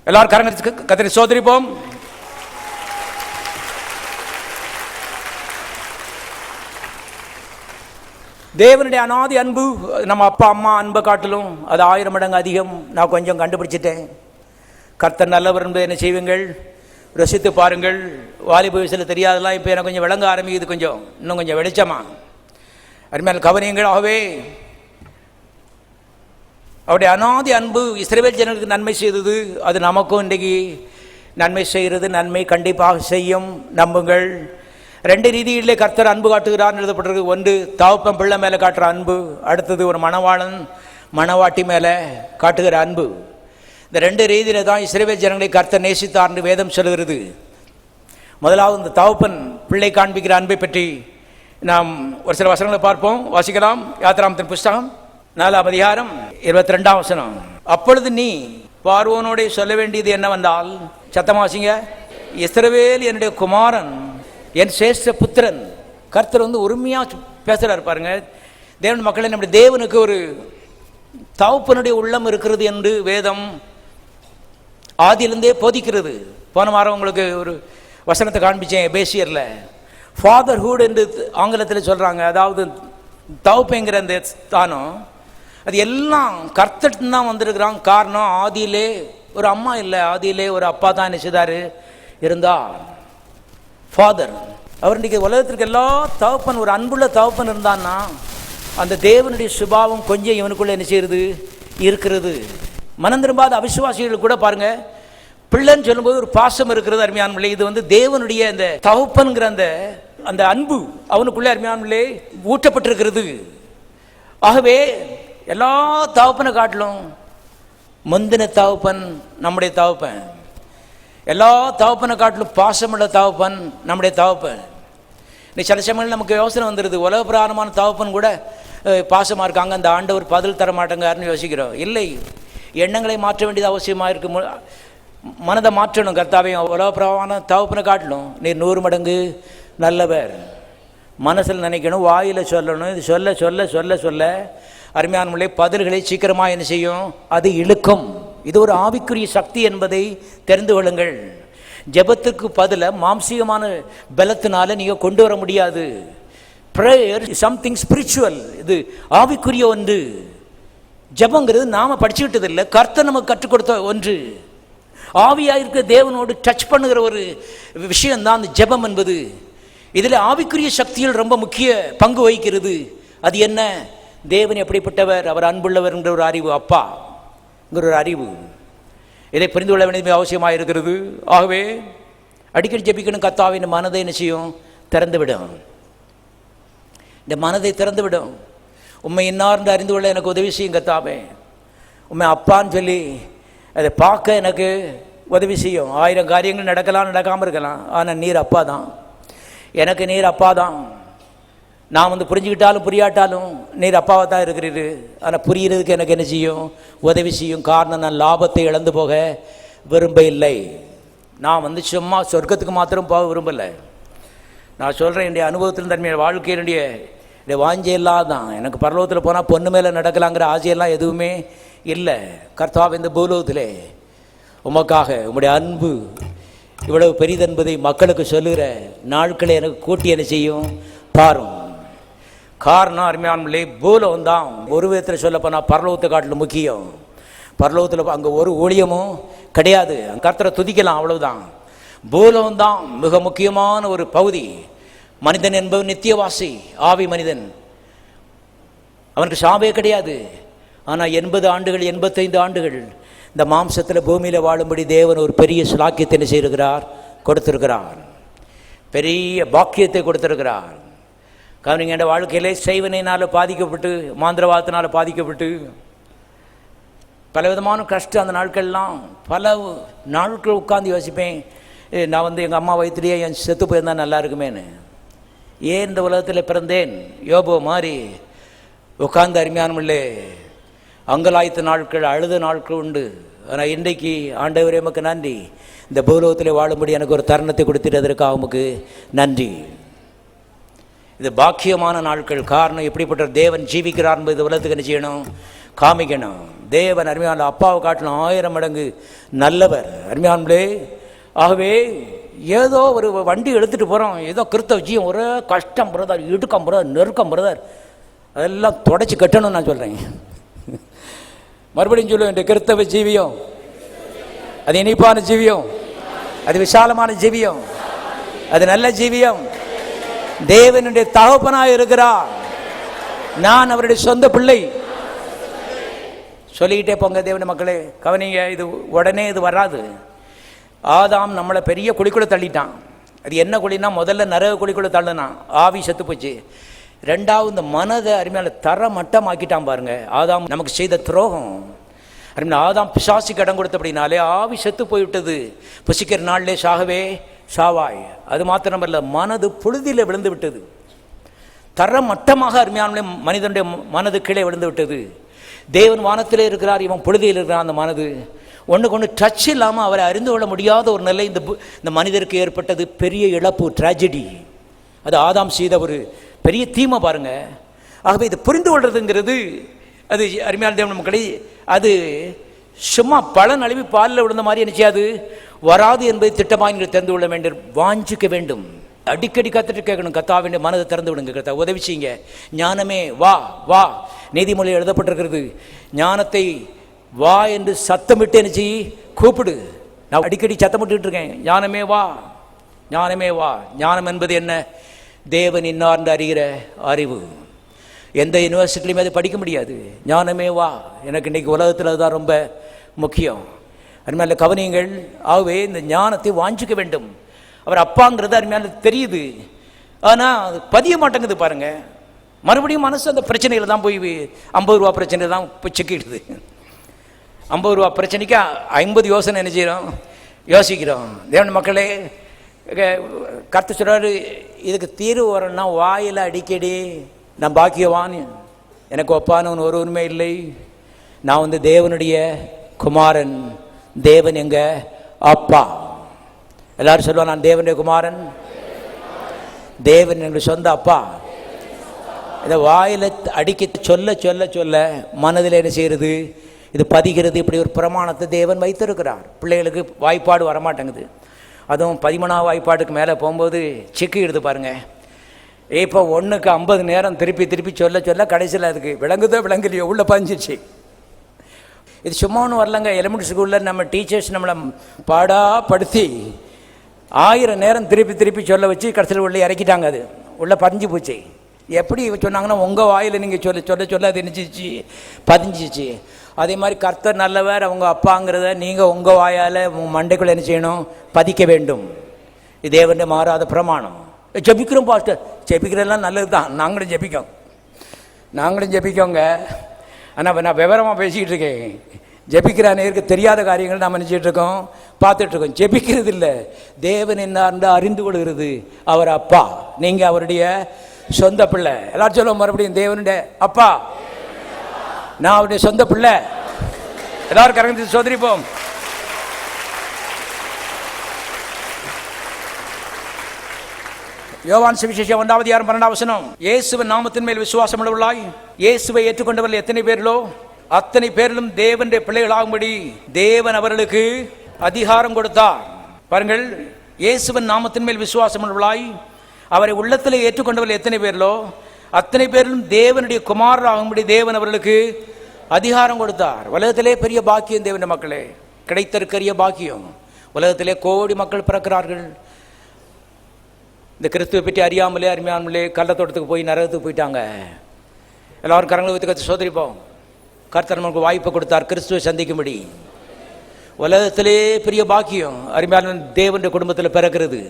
எல்லாரும் கரங்களுக்கு கர்த்தரை சோதரிப்போம். தேவனுடைய அநாதி அன்பு நம்ம அப்பா அம்மா அன்பை காட்டிலும் அது 1000 மடங்கு அதிகம். நான் கொஞ்சம் கண்டுபிடிச்சிட்டேன். கர்த்தர் நல்லவர் என்பதை என்ன செய்வீங்கள், ரசித்து பாருங்கள். வாலிப வயசில் தெரியாதெல்லாம் இப்போ எனக்கு கொஞ்சம் விளங்க ஆரம்பிக்குது. இன்னும் கொஞ்சம் வெளிச்சமா. அருமையான கவனியங்கள். ஆகவே அவருடைய அநாதி அன்பு இஸ்ரவேல் ஜனங்களுக்கு நன்மை செய்தது. அது நமக்கும் இன்றைக்கு நன்மை செய்கிறது. நன்மை கண்டிப்பாக செய்யும், நம்புங்கள். 2 ரீதியிலே கர்த்தர் அன்பு காட்டுகிறார் எழுதப்பட்டிருக்கு. ஒன்று, தகப்பன் பிள்ளை மேலே காட்டுற அன்பு. அடுத்தது ஒரு மணவாளன் மணவாட்டி மேலே காட்டுகிற அன்பு. இந்த 2 ரீதியில தான் இஸ்ரவேல் ஜனங்களை கர்த்தர் நேசித்தார் என்று வேதம் சொல்கிறது. முதலாவது இந்த தகப்பன் பிள்ளை காண்பிக்கிற அன்பை பற்றி நாம் ஒரு சில வசனங்களை பார்ப்போம். வாசிக்கலாம். யாத்திராமத்தின் புஸ்தகம் 4ஆம் அதிகாரம் 22ஆம் வசனம். அப்பொழுது நீ பார்வோனோட சொல்ல வேண்டியது என்னவென்றால், சத்தமாசிங்க, இஸ்ரவேல் என்னுடைய குமாரன், என் சேஷ்ட புத்திரன். கர்த்தர் வந்து உரிமையாக பேசுகிறார் பாருங்க. தேவன் மக்களை, நம்முடைய தேவனுக்கு ஒரு தகப்பனுடைய உள்ளம் இருக்கிறது என்று வேதம் ஆதியிலிருந்தே போதிக்கிறது. போன வாரம் உங்களுக்கு ஒரு வசனத்தை காண்பிச்சேன் எபேசியரில். ஃபாதர்ஹுட் என்று ஆங்கிலத்தில் சொல்கிறாங்க. அதாவது தகப்பங்கிற அந்த ஸ்தானம் அது எல்லாம் கர்த்தட்டு தான் வந்திருக்கிறாங்க. காரணம், ஆதியிலே ஒரு அம்மா இல்லை, ஆதியிலே ஒரு அப்பா தான் என்ன செய்தார், இருந்தார், ஃபாதர். அவர் இன்றைக்கி உலகத்திற்கு எல்லா தகப்பன், ஒரு அன்புள்ள தகப்பன் இருந்தான்னா அந்த தேவனுடைய சுபாவம் கொஞ்சம் இவனுக்குள்ளே என்ன செய்கிறது, இருக்கிறது. மனம் திரும்பாத அவிசுவாசிகள் கூட பாருங்க, பிள்ளைன்னு சொல்லும்போது ஒரு பாசம் இருக்கிறது. அருமையானவர்களே, இது வந்து தேவனுடைய அந்த தகப்பன்கிற அந்த அன்பு அவனுக்குள்ளே அருமையானவர்களே ஊட்டப்பட்டிருக்கிறது. ஆகவே எல்லா தகப்பனை காட்டிலும் முந்தின தகப்பன் நம்முடைய தகப்பன். எல்லா தகப்பனை காட்டிலும் பாசமுள்ள தகப்பன் நம்முடைய தகப்பன். இன்னைக்கு சில சமயங்கள் நமக்கு யோசனை வந்துடுது, உலக பிராணமான தகப்பன் கூட பாசமாக இருக்காங்க, அந்த ஆண்டவர் பதில் தர மாட்டேங்காருன்னு யோசிக்கிறோம். இல்லை, எண்ணங்களை மாற்ற வேண்டியது அவசியமாக இருக்கு. மனதை மாற்றணும். கர்த்தாவே, உலக பிரவான தகப்பனை காட்டணும் நீர் 100 மடங்கு நல்லவர். மனசில் நினைக்கணும், வாயில் சொல்லணும். இது சொல்ல சொல்ல சொல்ல சொல்ல அருமையானவர்களே பதில்களை சீக்கிரமாக என்ன செய்யும், அது இழுக்கும். இது ஒரு ஆவிக்குரிய சக்தி என்பதை தெரிந்து கொள்ளுங்கள். ஜெபத்துக்கு பதில மாம்சீகமான பலத்தினால நீங்கள் கொண்டு வர முடியாது. ப்ரேயர் சம்திங் ஸ்பிரிச்சுவல், இது ஆவிக்குரிய ஒன்று. ஜெபங்கிறது நாம படிச்சுக்கிட்டது இல்லை, கர்த்தர் நமக்கு கற்றுக் கொடுத்த ஒன்று. ஆவியாயிருக்க தேவனோடு டச் பண்ணுகிற ஒரு விஷயம்தான் அந்த ஜெபம் என்பது. இதில் ஆவிக்குரிய சக்திகள் ரொம்ப முக்கிய பங்கு வகிக்கிறது. அது என்ன, தேவன் எப்படிப்பட்டவர், அவர் அன்புள்ளவர் என்ற ஒரு அறிவு, அப்பாங்கிற ஒரு அறிவு, இதை புரிந்து கொள்ள வேண்டியது அவசியமாக இருக்கிறது. ஆகவே அடிக்கடி ஜெபிக்கணும். கர்த்தாவின் மனதை என்ன செய்யும், திறந்துவிடும். இந்த மனதை திறந்துவிடும். உண்மை இன்னார்ந்து அறிந்து கொள்ள எனக்கு உதவி செய்யும் கர்த்தாவே. உண்மை அப்பான்னு சொல்லி அதை பார்க்க எனக்கு உதவி செய்யும். 1000 காரியங்கள் நடக்கலாம், நடக்காமல் இருக்கலாம். ஆனால் நீர் அப்பா தான், எனக்கு நீர் அப்பா தான். நான் வந்து புரிஞ்சுக்கிட்டாலும் புரியாட்டாலும் நீர் அப்பாவை தான் இருக்கிறீரு. ஆனால் புரிகிறதுக்கு எனக்கு என்ன செய்யும், உதவி செய்யும். காரணம், நான் லாபத்தை இழந்து போக விரும்ப இல்லை. நான் வந்து சும்மா சொர்க்கத்துக்கு மாத்திரம் போக விரும்பலை. நான் சொல்கிறேன், என்னுடைய அனுபவத்தின் தன்மையை வாழ்க்கையினுடைய வாஞ்சையெல்லாம் எனக்கு பரலோகத்தில் போனால் பொண்ணு மேலே நடக்கலாங்கிற ஆசையெல்லாம் எதுவுமே இல்லை. கர்த்தாவே, இந்த பூலோகத்திலே உமக்காக உம்முடைய அன்பு இவ்வளவு பெரிதென்பதை மக்களுக்கு சொல்லுகிற நாட்களை எனக்கு கூட்டி என்ன செய்யும் பாரும். காரணம், அருமையானவர்களே, பூலோகம் தான் ஒரு விதத்தில் சொல்லப்போனால் பரலோகத்தை காட்டிலும் முக்கியம். பரலோகத்தில் அங்கே ஒரு ஊழியமும் கிடையாது, கர்த்தரை துதிக்கலாம், அவ்வளவுதான். பூலோகம் தான் மிக முக்கியமான ஒரு பகுதி. மனிதன் என்பவன் நித்தியவாசி, ஆவி மனிதன், அவனுக்கு சாபே கிடையாது. ஆனால் 80 ஆண்டுகள் 85 ஆண்டுகள் இந்த மாம்சத்தில் பூமியில் வாழும்படி தேவன் ஒரு பெரிய ஸ்லாக்கியத்தை என்ன செய்திருக்கிறார், கொடுத்திருக்கிறார். பெரிய பாக்கியத்தை கொடுத்திருக்கிறார். கவனிங்க, என் வாழ்க்கையிலே செய்வனையினால் பாதிக்கப்பட்டு, மாந்திரவாதத்தினால் பாதிக்கப்பட்டு பலவிதமான கஷ்டம். அந்த நாட்கள்லாம் பல நாட்கள் உட்கார்ந்து யோசிப்பேன், நான் வந்து எங்கள் அம்மா வயிற்றுலேயே என் செத்து போயிருந்தால் நல்லா இருக்குமேன்னு. ஏன் இந்த உலகத்தில் பிறந்தேன், யோபோ மாதிரி உட்கார்ந்து அருமையானமில்லே அங்கலாய்த்த நாட்கள், அழுத நாட்கள் உண்டு. ஆனால் இன்றைக்கு ஆண்டவரே உமக்கு நன்றி, இந்த பூலோகத்தில் வாழும்படி எனக்கு ஒரு தருணத்தை கொடுத்துட்டதற்காக உமக்கு நன்றி. இது பாக்கியமான நாட்கள். காரணம், எப்படிப்பட்ட தேவன் ஜீவிக்கிறார் என்பது உலகத்துக்கு என்ன செய்யணும், காமிக்கணும். தேவன் அருமையான அப்பாவை காட்டிலும் 1000 மடங்கு நல்லவர். அருமையானே, ஆகவே ஏதோ ஒரு வண்டி எடுத்துகிட்டு போகிறோம், ஏதோ கிறிஸ்தவ ஜீவம், ஒரே கஷ்டம் பிரதர், இடுக்கம் பிரதர், நெருக்கம் பிரதர், அதெல்லாம் தொடச்சி கட்டணும்னு நான் சொல்கிறேன். மறுபடியும் சொல்லுவேன், இந்த கிறிஸ்தவ ஜீவியம் அது இனிப்பான ஜீவியம், அது விசாலமான ஜீவியம், அது நல்ல ஜீவியம். தேவனுடைய தகப்பனாய் இருக்கிறார், நான் அவருடைய சொந்த பிள்ளை. சொல்லிக்கிட்டே போங்க தேவனுடைய மக்களே. கவனிங்க, இது உடனே இது வராது. ஆதாம் நம்மளை பெரிய குழிக்குள்ள தள்ளிட்டான். அது என்ன குழினா, முதல்ல நரக குழிக்குள்ள தள்ளினான், ஆவி செத்து போச்சு. ரெண்டாவது இந்த மனதை அருமையால தர மட்டமாக்கிட்டான் பாருங்க. ஆதாம் நமக்கு செய்த துரோகம். அருமையா, ஆதாம் பிசாசுக்கு இடம் கொடுத்தபடினாலே ஆவி செத்து போய்விட்டது. புசிக்கிற நாளிலே சாகவே சாவாய். அது மாத்திரமல்ல, மனது புழுதியில் விழுந்து விட்டது. தர மட்டமாக அருமையான மனிதனுடைய மனது கீழே விழுந்து விட்டது. தேவன் வானத்திலே இருக்கிறார், இவன் புழுதியில் இருக்கிறான். அந்த மனது ஒன்றுக்கு ஒன்று டச் இல்லாமல் அவரை அறிந்து கொள்ள முடியாத ஒரு நிலை இந்த மனிதருக்கு ஏற்பட்டது. பெரிய இழப்பு, ட்ராஜடி. அது ஆதாம் செய்த ஒரு பெரிய தீமை பாருங்க. ஆகவே இதை புரிந்து கொள்றதுங்கிறது அது அருமையான தேவன் மக்களே, அது சும்மா பலன் அழிவு பாலில் விழுந்த மாதிரி என்ன செய்யாது, வராது என்பதை திட்டமாக நீங்கள் தெரிந்து கொள்ள வேண்டும், வாஞ்சிக்க வேண்டும். அடிக்கடி கத்துட்டு கேட்கணும், கத்தாவின் மனதை திறந்து விடுங்க, கத்தா உதவி செய்யுங்க. ஞானமே வா வா, நீதிமொழியில் எழுதப்பட்டிருக்கிறது. ஞானத்தை வா என்று சத்தமிட்டு என்ன செய்ய கூப்பிடு. நான் அடிக்கடி சத்தமிட்டு இருக்கேன், ஞானமே வா, ஞானமே வா. ஞானம் என்பது என்ன? தேவன் இன்னார்ந்து அறிகிற அறிவு. எந்த யூனிவர்சிட்டிலையுமே அதை படிக்க முடியாது. ஞானமே வா. எனக்கு இன்றைக்கி உலகத்தில் அதுதான் ரொம்ப முக்கியம். அருமையான கவனியங்கள். ஆகவே இந்த ஞானத்தை வாஞ்சிக்க வேண்டும். அவர் அப்பாங்கிறது அருமையான தெரியுது, ஆனால் அது பதிய மாட்டேங்குது பாருங்க. மறுபடியும் மனசு அந்த பிரச்சனையில் தான் போய் 50 ரூபா பிரச்சனையில் தான் போய் சிக்கிடுது. 50 ரூபா பிரச்சனைக்கு 50 யோசனை என்ன செய்கிறோம், யோசிக்கிறோம். தேவன் மக்களே, கர்த்தர் சொல்றாரு, இதுக்கு தீர்வு வரணும்னா வாயில் அடிக்கடி நான் பாக்கியவான், எனக்கு ஒப்பானவன் ஒருவருமே இல்லை, நான் தேவனுடைய குமாரன், தேவன் எங்க அப்பா. எல்லாரும் சொல்லுவாங்க, நான் தேவனுடைய குமாரன், தேவன் எங்கள் சொந்த அப்பா. இதை வாயில் அடிக்க சொல்ல சொல்ல சொல்ல மனதில் என்ன செய்கிறது, இது பதிகிறது. இப்படி ஒரு பிரமாணத்தை தேவன் வைத்திருக்கிறார். பிள்ளைகளுக்கு வாய்ப்பாடு வரமாட்டேங்குது. அதுவும் 13ஆம் வாய்ப்பாட்டுக்கு மேலே போகும்போது சிக்கிடுது பாருங்கள். இப்போ 1க்கு 50 நேரம் திருப்பி திருப்பி சொல்ல சொல்ல கடைசியில் அதுக்கு விளங்குதோ விளங்குலையோ உள்ள பதிஞ்சிச்சு. இது சும்மா ஒன்றும் வரலங்க. எலிமெண்ட்ரி ஸ்கூலில் நம்ம டீச்சர்ஸ் நம்மளை பாடாப்படுத்தி 1000 நேரம் திருப்பி திருப்பி சொல்ல வச்சு கடைசியில் உள்ளே இறக்கிட்டாங்க. அது உள்ளே பதிஞ்சு போச்சு. எப்படி சொன்னாங்கன்னா, உங்கள் வாயில் நீங்கள் சொல்ல சொல்ல சொல்ல அது நினச்சிச்சு பதிஞ்சிச்சு. அதே மாதிரி கர்த்தர் நல்லவர், அவங்க அப்பாங்கிறத நீங்கள் உங்கள் வாயால் மண்டைக்குள்ளே என்ன செய்யணும், பதிக்க வேண்டும். இது தேவனுடைய மாறாத பிரமாணம். ஜெபிக்கிறோம் பாஸ்டர், ஜெபிக்கிறதெல்லாம் நல்லது தான், நாங்களும் ஜெபிக்கோங்க. ஆனால் நான் விவரமாக பேசிக்கிட்டு இருக்கேன். ஜெபிக்கிற அநேருக்கு தெரியாத காரியங்கள் நாம் நினச்சிட்டு இருக்கோம், பார்த்துட்ருக்கோம். ஜெபிக்கிறது இல்லை, தேவன் என்ன அறிந்து கொள்கிறது. அவர் அப்பா, நீங்கள் அவருடைய சொந்த பிள்ளை. எல்லாரும் சொல்லுவோம் மறுபடியும், தேவனுடைய அப்பா, நான் அவருடைய சொந்த பிள்ளை. எல்லாரும் கரங்கி சோதரிப்போம். யோவான் சுவிசேஷம் 1:12 இயேசுவின் நாமத்தின் மேல் விசுவாசம் உள்ளவர்களாய் இயேசுவை ஏற்றுக்கொண்டவர்கள் எத்தனை பேர்களோ அத்தனை பேரிலும் தேவனுடைய பிள்ளைகளாகும்படி தேவன் அவர்களுக்கு அதிகாரம் கொடுத்தார். பாருங்கள், இயேசுவின் நாமத்தின் மேல் விசுவாசம் உள்ளவர்களாய் அவரை உள்ளத்தில் ஏற்றுக்கொண்டவர்கள் எத்தனை பேர்களோ அத்தனை பேரிலும் தேவனுடைய குமாரராகும்படி தேவன் அவர்களுக்கு அதிகாரம் கொடுத்தார். உலகத்திலே பெரிய பாக்கியம் தேவனுடைய மக்களே, கிடைத்திருக்கிற பாக்கியம். உலகத்திலே கோடி மக்கள் பிறக்கிறார்கள். இந்த கிறிஸ்துவை பற்றி அறியாமலே அருமையாமலே கள்ளத்தோட்டத்துக்கு போய் நரகத்துக்கு போயிட்டாங்க. எல்லாரும் கரங்களை வைத்து கற்று சோதரிப்போம். கர்த்தர் நமக்கு வாய்ப்பை கொடுத்தார் கிறிஸ்துவை சந்திக்கும்படி. உலகத்திலே பெரிய பாக்கியம் அருமையான தேவனுடைய குடும்பத்தில் பிறக்கிறது.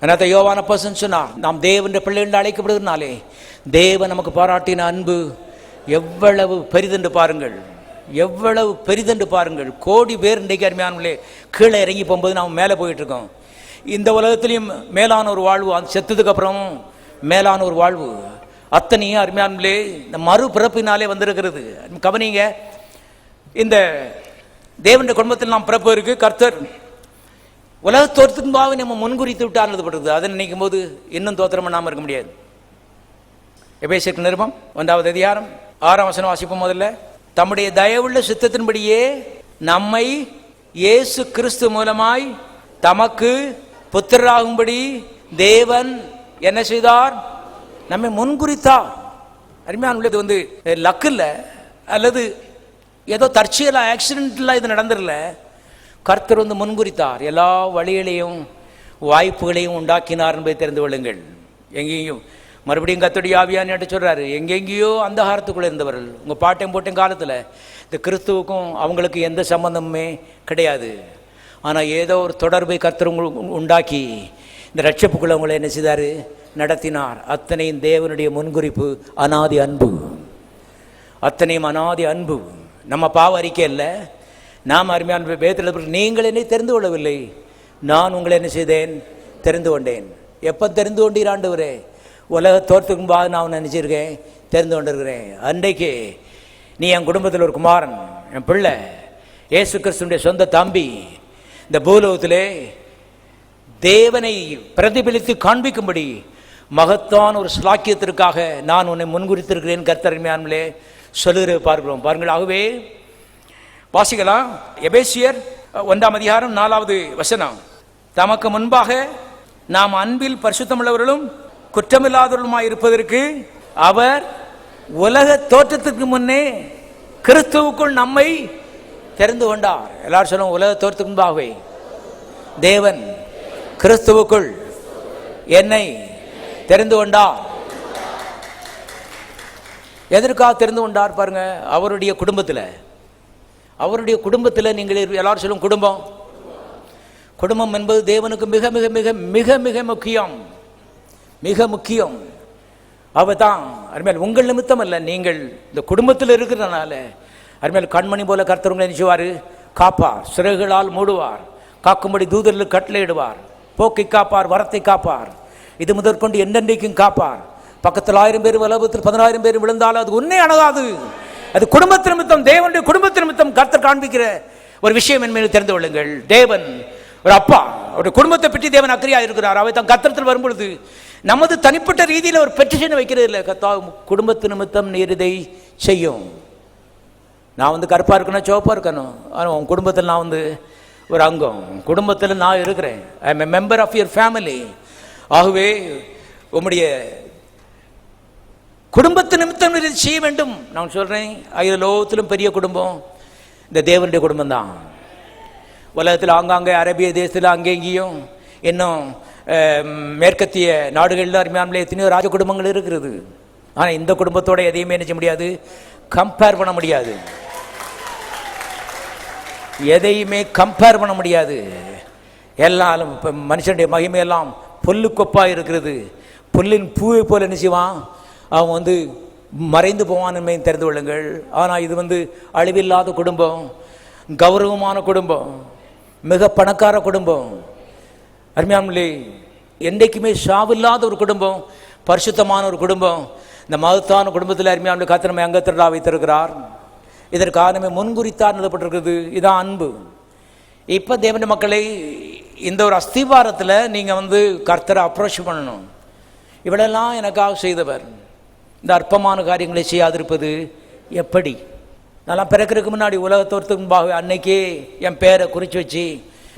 அந்த யோவான பர்சன் சொன்னார், நாம் தேவனுடைய பிள்ளைகள் அழைக்கப்படுவதனாலே தேவன் நமக்கு பாராட்டின அன்பு எவ்வளவு பெரிதென்று பாருங்கள், எவ்வளவு பெரிதென்று பாருங்கள். கோடி பேர் இன்றைக்கு அருமையானே கீழே இறங்கி போகும்போது நாம் மேலே போயிட்டு இருக்கோம். இந்த உலகத்திலையும் மேலான ஒரு வாழ்வு, அந்த செத்ததுக்கு அப்புறமும் மேலான ஒரு வாழ்வு, அத்தனையும் அருமையானே இந்த மறுபிறப்பினாலே வந்திருக்கிறது. கவனிங்க, இந்த தேவனுடைய குடும்பத்தில் நாம் பிறப்பு இருக்கு. கர்த்தர் உலக தோற்றத்துக்காக நம்ம முன்குறித்து விட்டு எழுதப்பட்டது. அதை நினைக்கும் போது இன்னும் தோத்திரமா நாம இருக்க முடியாது. எபேசியர் நிருபம் 1வது அதிகாரம் 6ஆம் வசனம் வாசிப்போம். முதல்ல, தம்முடைய தயவுள்ள சித்தத்தின்படியே நம்மை இயேசு கிறிஸ்து மூலமாய் தமக்கு புத்திரராகும்படி தேவன் என்ன செய்தார், நம்மை முன்குறித்தார். அருமையான இது லக்கு இல்லை, அல்லது ஏதோ தற்செயலா ஆக்சிடென்ட்லாம் இது நடந்துடல. கர்த்தர் முன்குறித்தார், எல்லா வழிகளையும் வாய்ப்புகளையும் உண்டாக்கினார் என்பதை தெரிந்து கொள்ளுங்கள். எங்கேயும் மறுபடியும் கர்த்தருடைய ஆவியானவர்கிட்ட சொல்றாரு, எங்கெங்கேயோ அந்தகாரத்துக்குள்ளே இருந்தவர்கள், உங்கள் பாட்டையும் போட்டும் காலத்தில் இந்த கிறிஸ்துவுக்கும் அவங்களுக்கு எந்த சம்பந்தமுமே கிடையாது. ஆனால் ஏதோ ஒரு தொடர்பை கர்த்தர் உண்டாக்கி இந்த ரட்சிப்புக்குள்ள அவங்களை என்ன செய்தார், நடத்தினார். அத்தனையும் தேவனுடைய முன்குறிப்பு, அனாதி அன்பு. அத்தனையும் அனாதி அன்பு. நம்ம பாவ அறிக்கை இல்லை, நாம் அருமையான வேதத்தில் நீங்கள் என்னை தெரிந்து கொள்ளவில்லை, நான் உங்களை என்ன செய்தேன், தெரிந்து கொண்டேன். எப்போ தெரிந்து கொண்டீர் ஆண்டவரே, உலக தோற்றத்துக்கும் பாது நான் நினச்சிருக்கேன், தெரிந்து கொண்டிருக்கிறேன். அன்றைக்கு நீ என் குடும்பத்தில் ஒரு குமாரன், என் பிள்ளை, இயேசு கிறிஸ்துவினுடைய சொந்த தம்பி இந்த பூலோகத்திலே தேவனை பிரதிபலித்து காண்பிக்கும்படி மகத்தான ஒரு ஸ்லாக்கியத்திற்காக நான் உன்னை முன்குறித்திருக்கிறேன் கர்த்தரிமையானே சொல்லுகிற பார்க்கிறோம். பாருங்கள், ஆகவே வாசிக்கலாம். எபேசியர் 1:4 தமக்கு முன்பாக நாம் அன்பில் பரிசுத்தமுள்ளவர்களும் குற்றமில்லாதவர்களுமாய் இருப்பதற்கு அவர் உலக தோற்றத்திற்கு முன்னே கிறிஸ்துவுக்குள் நம்மை தெரிந்து கொண்டார். எல்லாரும் சொல்லுவோம், உலக தோற்றத்துக்கு முன்பாகவே தேவன் கிறிஸ்துவுக்குள் என்னை தெரிந்து கொண்டார். எதற்காக தெரிந்து கொண்டார் பாருங்க? அவருடைய குடும்பத்தில் நீங்கள் எல்லாரும் சொல்லும் குடும்பம் என்பது தேவனுக்கு மிக மிக மிக மிக மிக முக்கியம், மிக முக்கியம். அவதான் அருமையால் உங்கள் நிமித்தம் அல்ல, நீங்கள் இந்த குடும்பத்தில் இருக்கிறதுனால அருமையால் கண்மணி போல கர்த்தர் உங்களை நினைச்சுவார், காப்பார், சிறகுகளால் மூடுவார், காக்கும்படி தூதர்களுக்கு கட்டளையிடுவார், போக்கை காப்பார், வரத்தை காப்பார், இது முதற்கொண்டு என்னென்றைக்கும் காப்பார். பக்கத்தில் 1000 பேர் வலபத்தில் 10000 பேர் விழுந்தாலும் அது உன்னை அணுகாது. அது குடும்பத்து நிமித்தம், தேவனுடைய குடும்பத்து நிமித்தம் கர்த்தர் காண்பிக்கிற ஒரு விஷயம் என்பதை தெரிந்து கொள்ளுங்கள். தேவன் ஒரு அப்பா, அவருடைய குடும்பத்தை பற்றி தேவன் அக்கறையாக இருக்கிறார். அவை தான் கர்த்தரத்தில் வரும்பொழுது நமது தனிப்பட்ட ரீதியில் ஒரு பெட்டிஷன் வைக்கிறது இல்லை. கர்த்தா, குடும்பத்து நிமித்தம் நீர் இதை செய்யும். நான் கருப்பாக இருக்கணும், சிவப்பாக இருக்கணும், ஆனால் உன் குடும்பத்தில் நான் ஒரு அங்கம், குடும்பத்தில் நான் இருக்கிறேன். I am a member of your family. ஆகவே உம்முடைய குடும்பத்து நிமித்தம் இதை செய்ய வேண்டும். நான் சொல்கிறேன், அகிலோகத்திலும் பெரிய குடும்பம் இந்த தேவனுடைய குடும்பம் தான். உலகத்தில் ஆங்காங்கே அரேபிய தேசத்தில் அங்கேயும் இன்னும் மேற்கத்திய நாடுகளில் அருமையானே எத்தனையோ ராஜ குடும்பங்கள் இருக்கிறது. ஆனால் இந்த குடும்பத்தோட எதையுமே நினைச்ச முடியாது, கம்பேர் பண்ண முடியாது, எதையுமே கம்பேர் பண்ண முடியாது. எல்லாம் இப்போ மனுஷனுடைய மகிமையெல்லாம் புல்லு கொப்பாக இருக்கிறது. புல்லின் பூவை போல என்ன செய்வான், அவன் மறைந்து போவான்னு தெரிந்து கொள்ளுங்கள். ஆனால் இது அழிவில்லாத குடும்பம், கௌரவமான குடும்பம், மிக பணக்கார குடும்பம், அருமையானே என்றைக்குமே சாவில்லாத ஒரு குடும்பம், பரிசுத்தமான ஒரு குடும்பம். இந்த மகத்தான குடும்பத்தில் அருமையானே கர்த்தர் அங்கத்திரா வைத்திருக்கிறார். இதற்கு ஆரம்பமே முன்குறித்தார் எழுதப்பட்டிருக்கிறது. இதான் அன்பு. இப்போ தேவனுடைய மக்களை இந்த ஒரு அஸ்திவாரத்தில் நீங்கள் கர்த்தரை அப்ரோச் பண்ணணும். இவளெல்லாம் எனக்காக செய்தவர், இந்த அற்பமான காரியங்களை செய்யாதிருப்பது எப்படி? நான் பிறக்கிறதுக்கு முன்னாடி உலகத்தோர்த்துக்கு முன்பாக அன்னைக்கே என் பேரை குறித்து வச்சு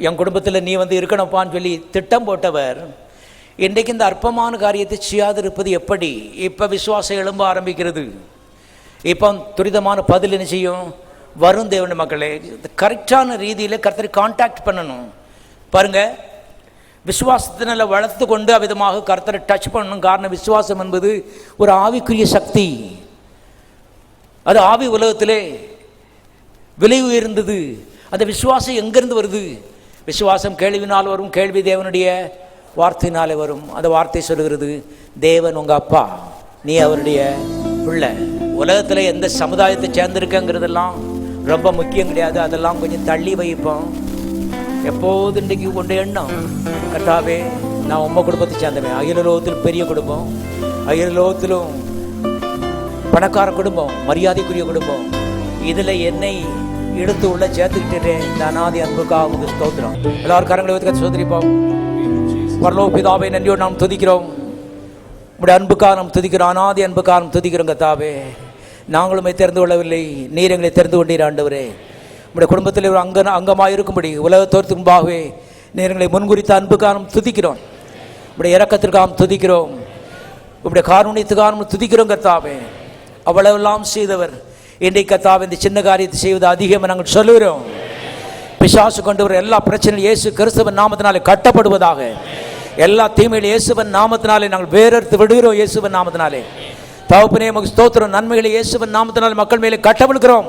என் குடும்பத்தில் நீ இருக்கணும்ப்பான்னு சொல்லி திட்டம் போட்டவர் இன்றைக்கு இந்த அற்பமான காரியத்தை செய்யாதிருப்பது எப்படி? இப்போ விசுவாசம் எழும்ப ஆரம்பிக்கிறது. இப்போ துரிதமான பதில் என்ன செய்யும்? வரும். தேவனுடைய மக்களே, கரெக்டான ரீதியில் கர்த்தரை கான்டாக்ட் பண்ணணும். பாருங்கள், விசுவாசத்தினால வளர்த்து கொண்டு அவ்விதமாக கர்த்தரை டச் பண்ணணும். காரணம், விசுவாசம் என்பது ஒரு ஆவிக்குரிய சக்தி. அது ஆவி உலகத்திலே விலை உயர்ந்தது. அந்த விசுவாசம் எங்கிருந்து வருது? விசுவாசம் கேள்வினால் வரும், கேள்வி தேவனுடைய வார்த்தையினாலே வரும். அந்த வார்த்தை சொல்லுகிறது, தேவன் உங்கள் அப்பா, நீ அவருடைய பிள்ளை. உலகத்தில் எந்த சமுதாயத்தை சேர்ந்திருக்கங்கிறதெல்லாம் ரொம்ப முக்கியம் கிடையாது. அதெல்லாம் கொஞ்சம் தள்ளி வைப்போம். எப்போது இன்றைக்கு கொண்ட எண்ணம், கர்த்தாவே நான் உம்ம குடும்பத்தை சேர்ந்தவன். அகிலோகத்தில் பெரிய குடும்பம், அகிலோகத்திலும் பணக்கார குடும்பம், மரியாதைக்குரிய குடும்பம், இதில் என்னை எடுத்து உள்ள சேர்த்துக்கிட்டேன். இந்த அநாதி அன்புக்காக உங்களுக்கு ஸ்தோத்திரம். எல்லாரும் கரங்களை வைத்து சோதரிப்போம். பரலோக பிதாவை நன்றியோடு நாம் துதிக்கிறோம். உங்களுடைய அன்புக்காக நாம் துதிக்கிறோம், அநாதி அன்புக்காக நாம் துதிக்கிறோம். கர்த்தாவே, நாங்களுமே தெரிந்து கொள்ளவில்லை, நீர் எங்களை தெரிந்து கொண்டீர். ஆண்டவரே, உங்களுடைய குடும்பத்தில் ஒரு அங்கமாக இருக்கும்படி உலகத்தோர்த்துக்கு முன்பாகவே நீர் எங்களை முன்குறித்த அன்புக்காக நாம் துதிக்கிறோம். உங்களுடைய இரக்கத்திற்காக துதிக்கிறோம், உங்களுடைய காருண்யத்துக்காக துதிக்கிறோம். கர்த்தாவே, அவ்வளவெல்லாம் செய்தவர் இன்றைக்கு கர்த்தாவே இந்த சின்ன காரியத்தை செய்வது அதிகம் நாங்கள் சொல்லுகிறோம். பிசாசு கொண்டு வர எல்லா பிரச்சனையும் இயேசு கிறிஸ்துவின் நாமத்தினாலே கட்டப்படுவதாக. எல்லா தீமையிலும் இயேசுவின் நாமத்தினாலே நாங்கள் வேறறுத்து விடுகிறோம். இயேசுவின் நாமத்தினாலே தகப்பனே உமக்கு ஸ்தோத்திரம். நன்மைகளை இயேசுவின் நாமத்தினாலே மக்கள் மேலே கட்டவிழ்கிறோம்.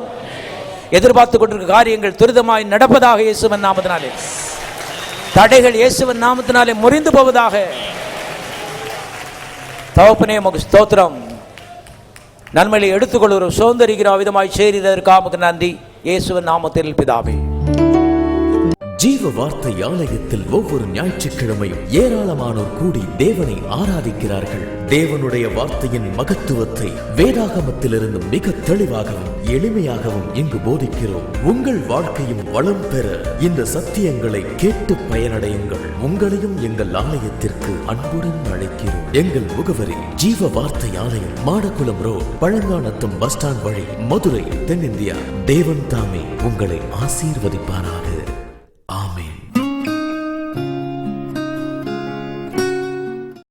எதிர்பார்த்து கொண்டிருக்கிற காரியங்கள் துரிதமாய் நடப்பதாக. இயேசுவின் நாமத்தினாலே தடைகள் இயேசுவின் நாமத்தினாலே முறிந்து போவதாக. தகப்பனே உமக்கு ஸ்தோத்திரம். நன்மையை எடுத்துக்கொள்கிறோம், சுதந்திரிக்கிறோம். விதமாய் செய்ததற்காக நன்றி. இயேசுவின் நாமத்தில் பிதாவே. ஜீவ வார்த்தை ஆலயத்தில் ஒவ்வொரு ஞாயிற்றுக்கிழமையும் ஏராளமானோர் கூடி தேவனை ஆராதிக்கிறார்கள். தேவனுடைய வார்த்தையின் மகத்துவத்தை வேதாகமத்திலிருந்து மிக தெளிவாகவும் எளிமையாகவும் இங்கு போதிக்கிறோம். உங்கள் வாழ்க்கையும் வளம் பெற இந்த சத்தியங்களை கேட்டு பயனடையுங்கள். உங்களையும் எங்கள் ஆலயத்திற்கு அன்புடன் அழைக்கிறோம். எங்கள் முகவரி ஜீவ வார்த்தை ஆலயம், Madakkulam road, Palanganatham bus stand வழி, மதுரை, தென்னிந்தியா. தேவன் தாமே உங்களை ஆசீர்வதிப்பாராக.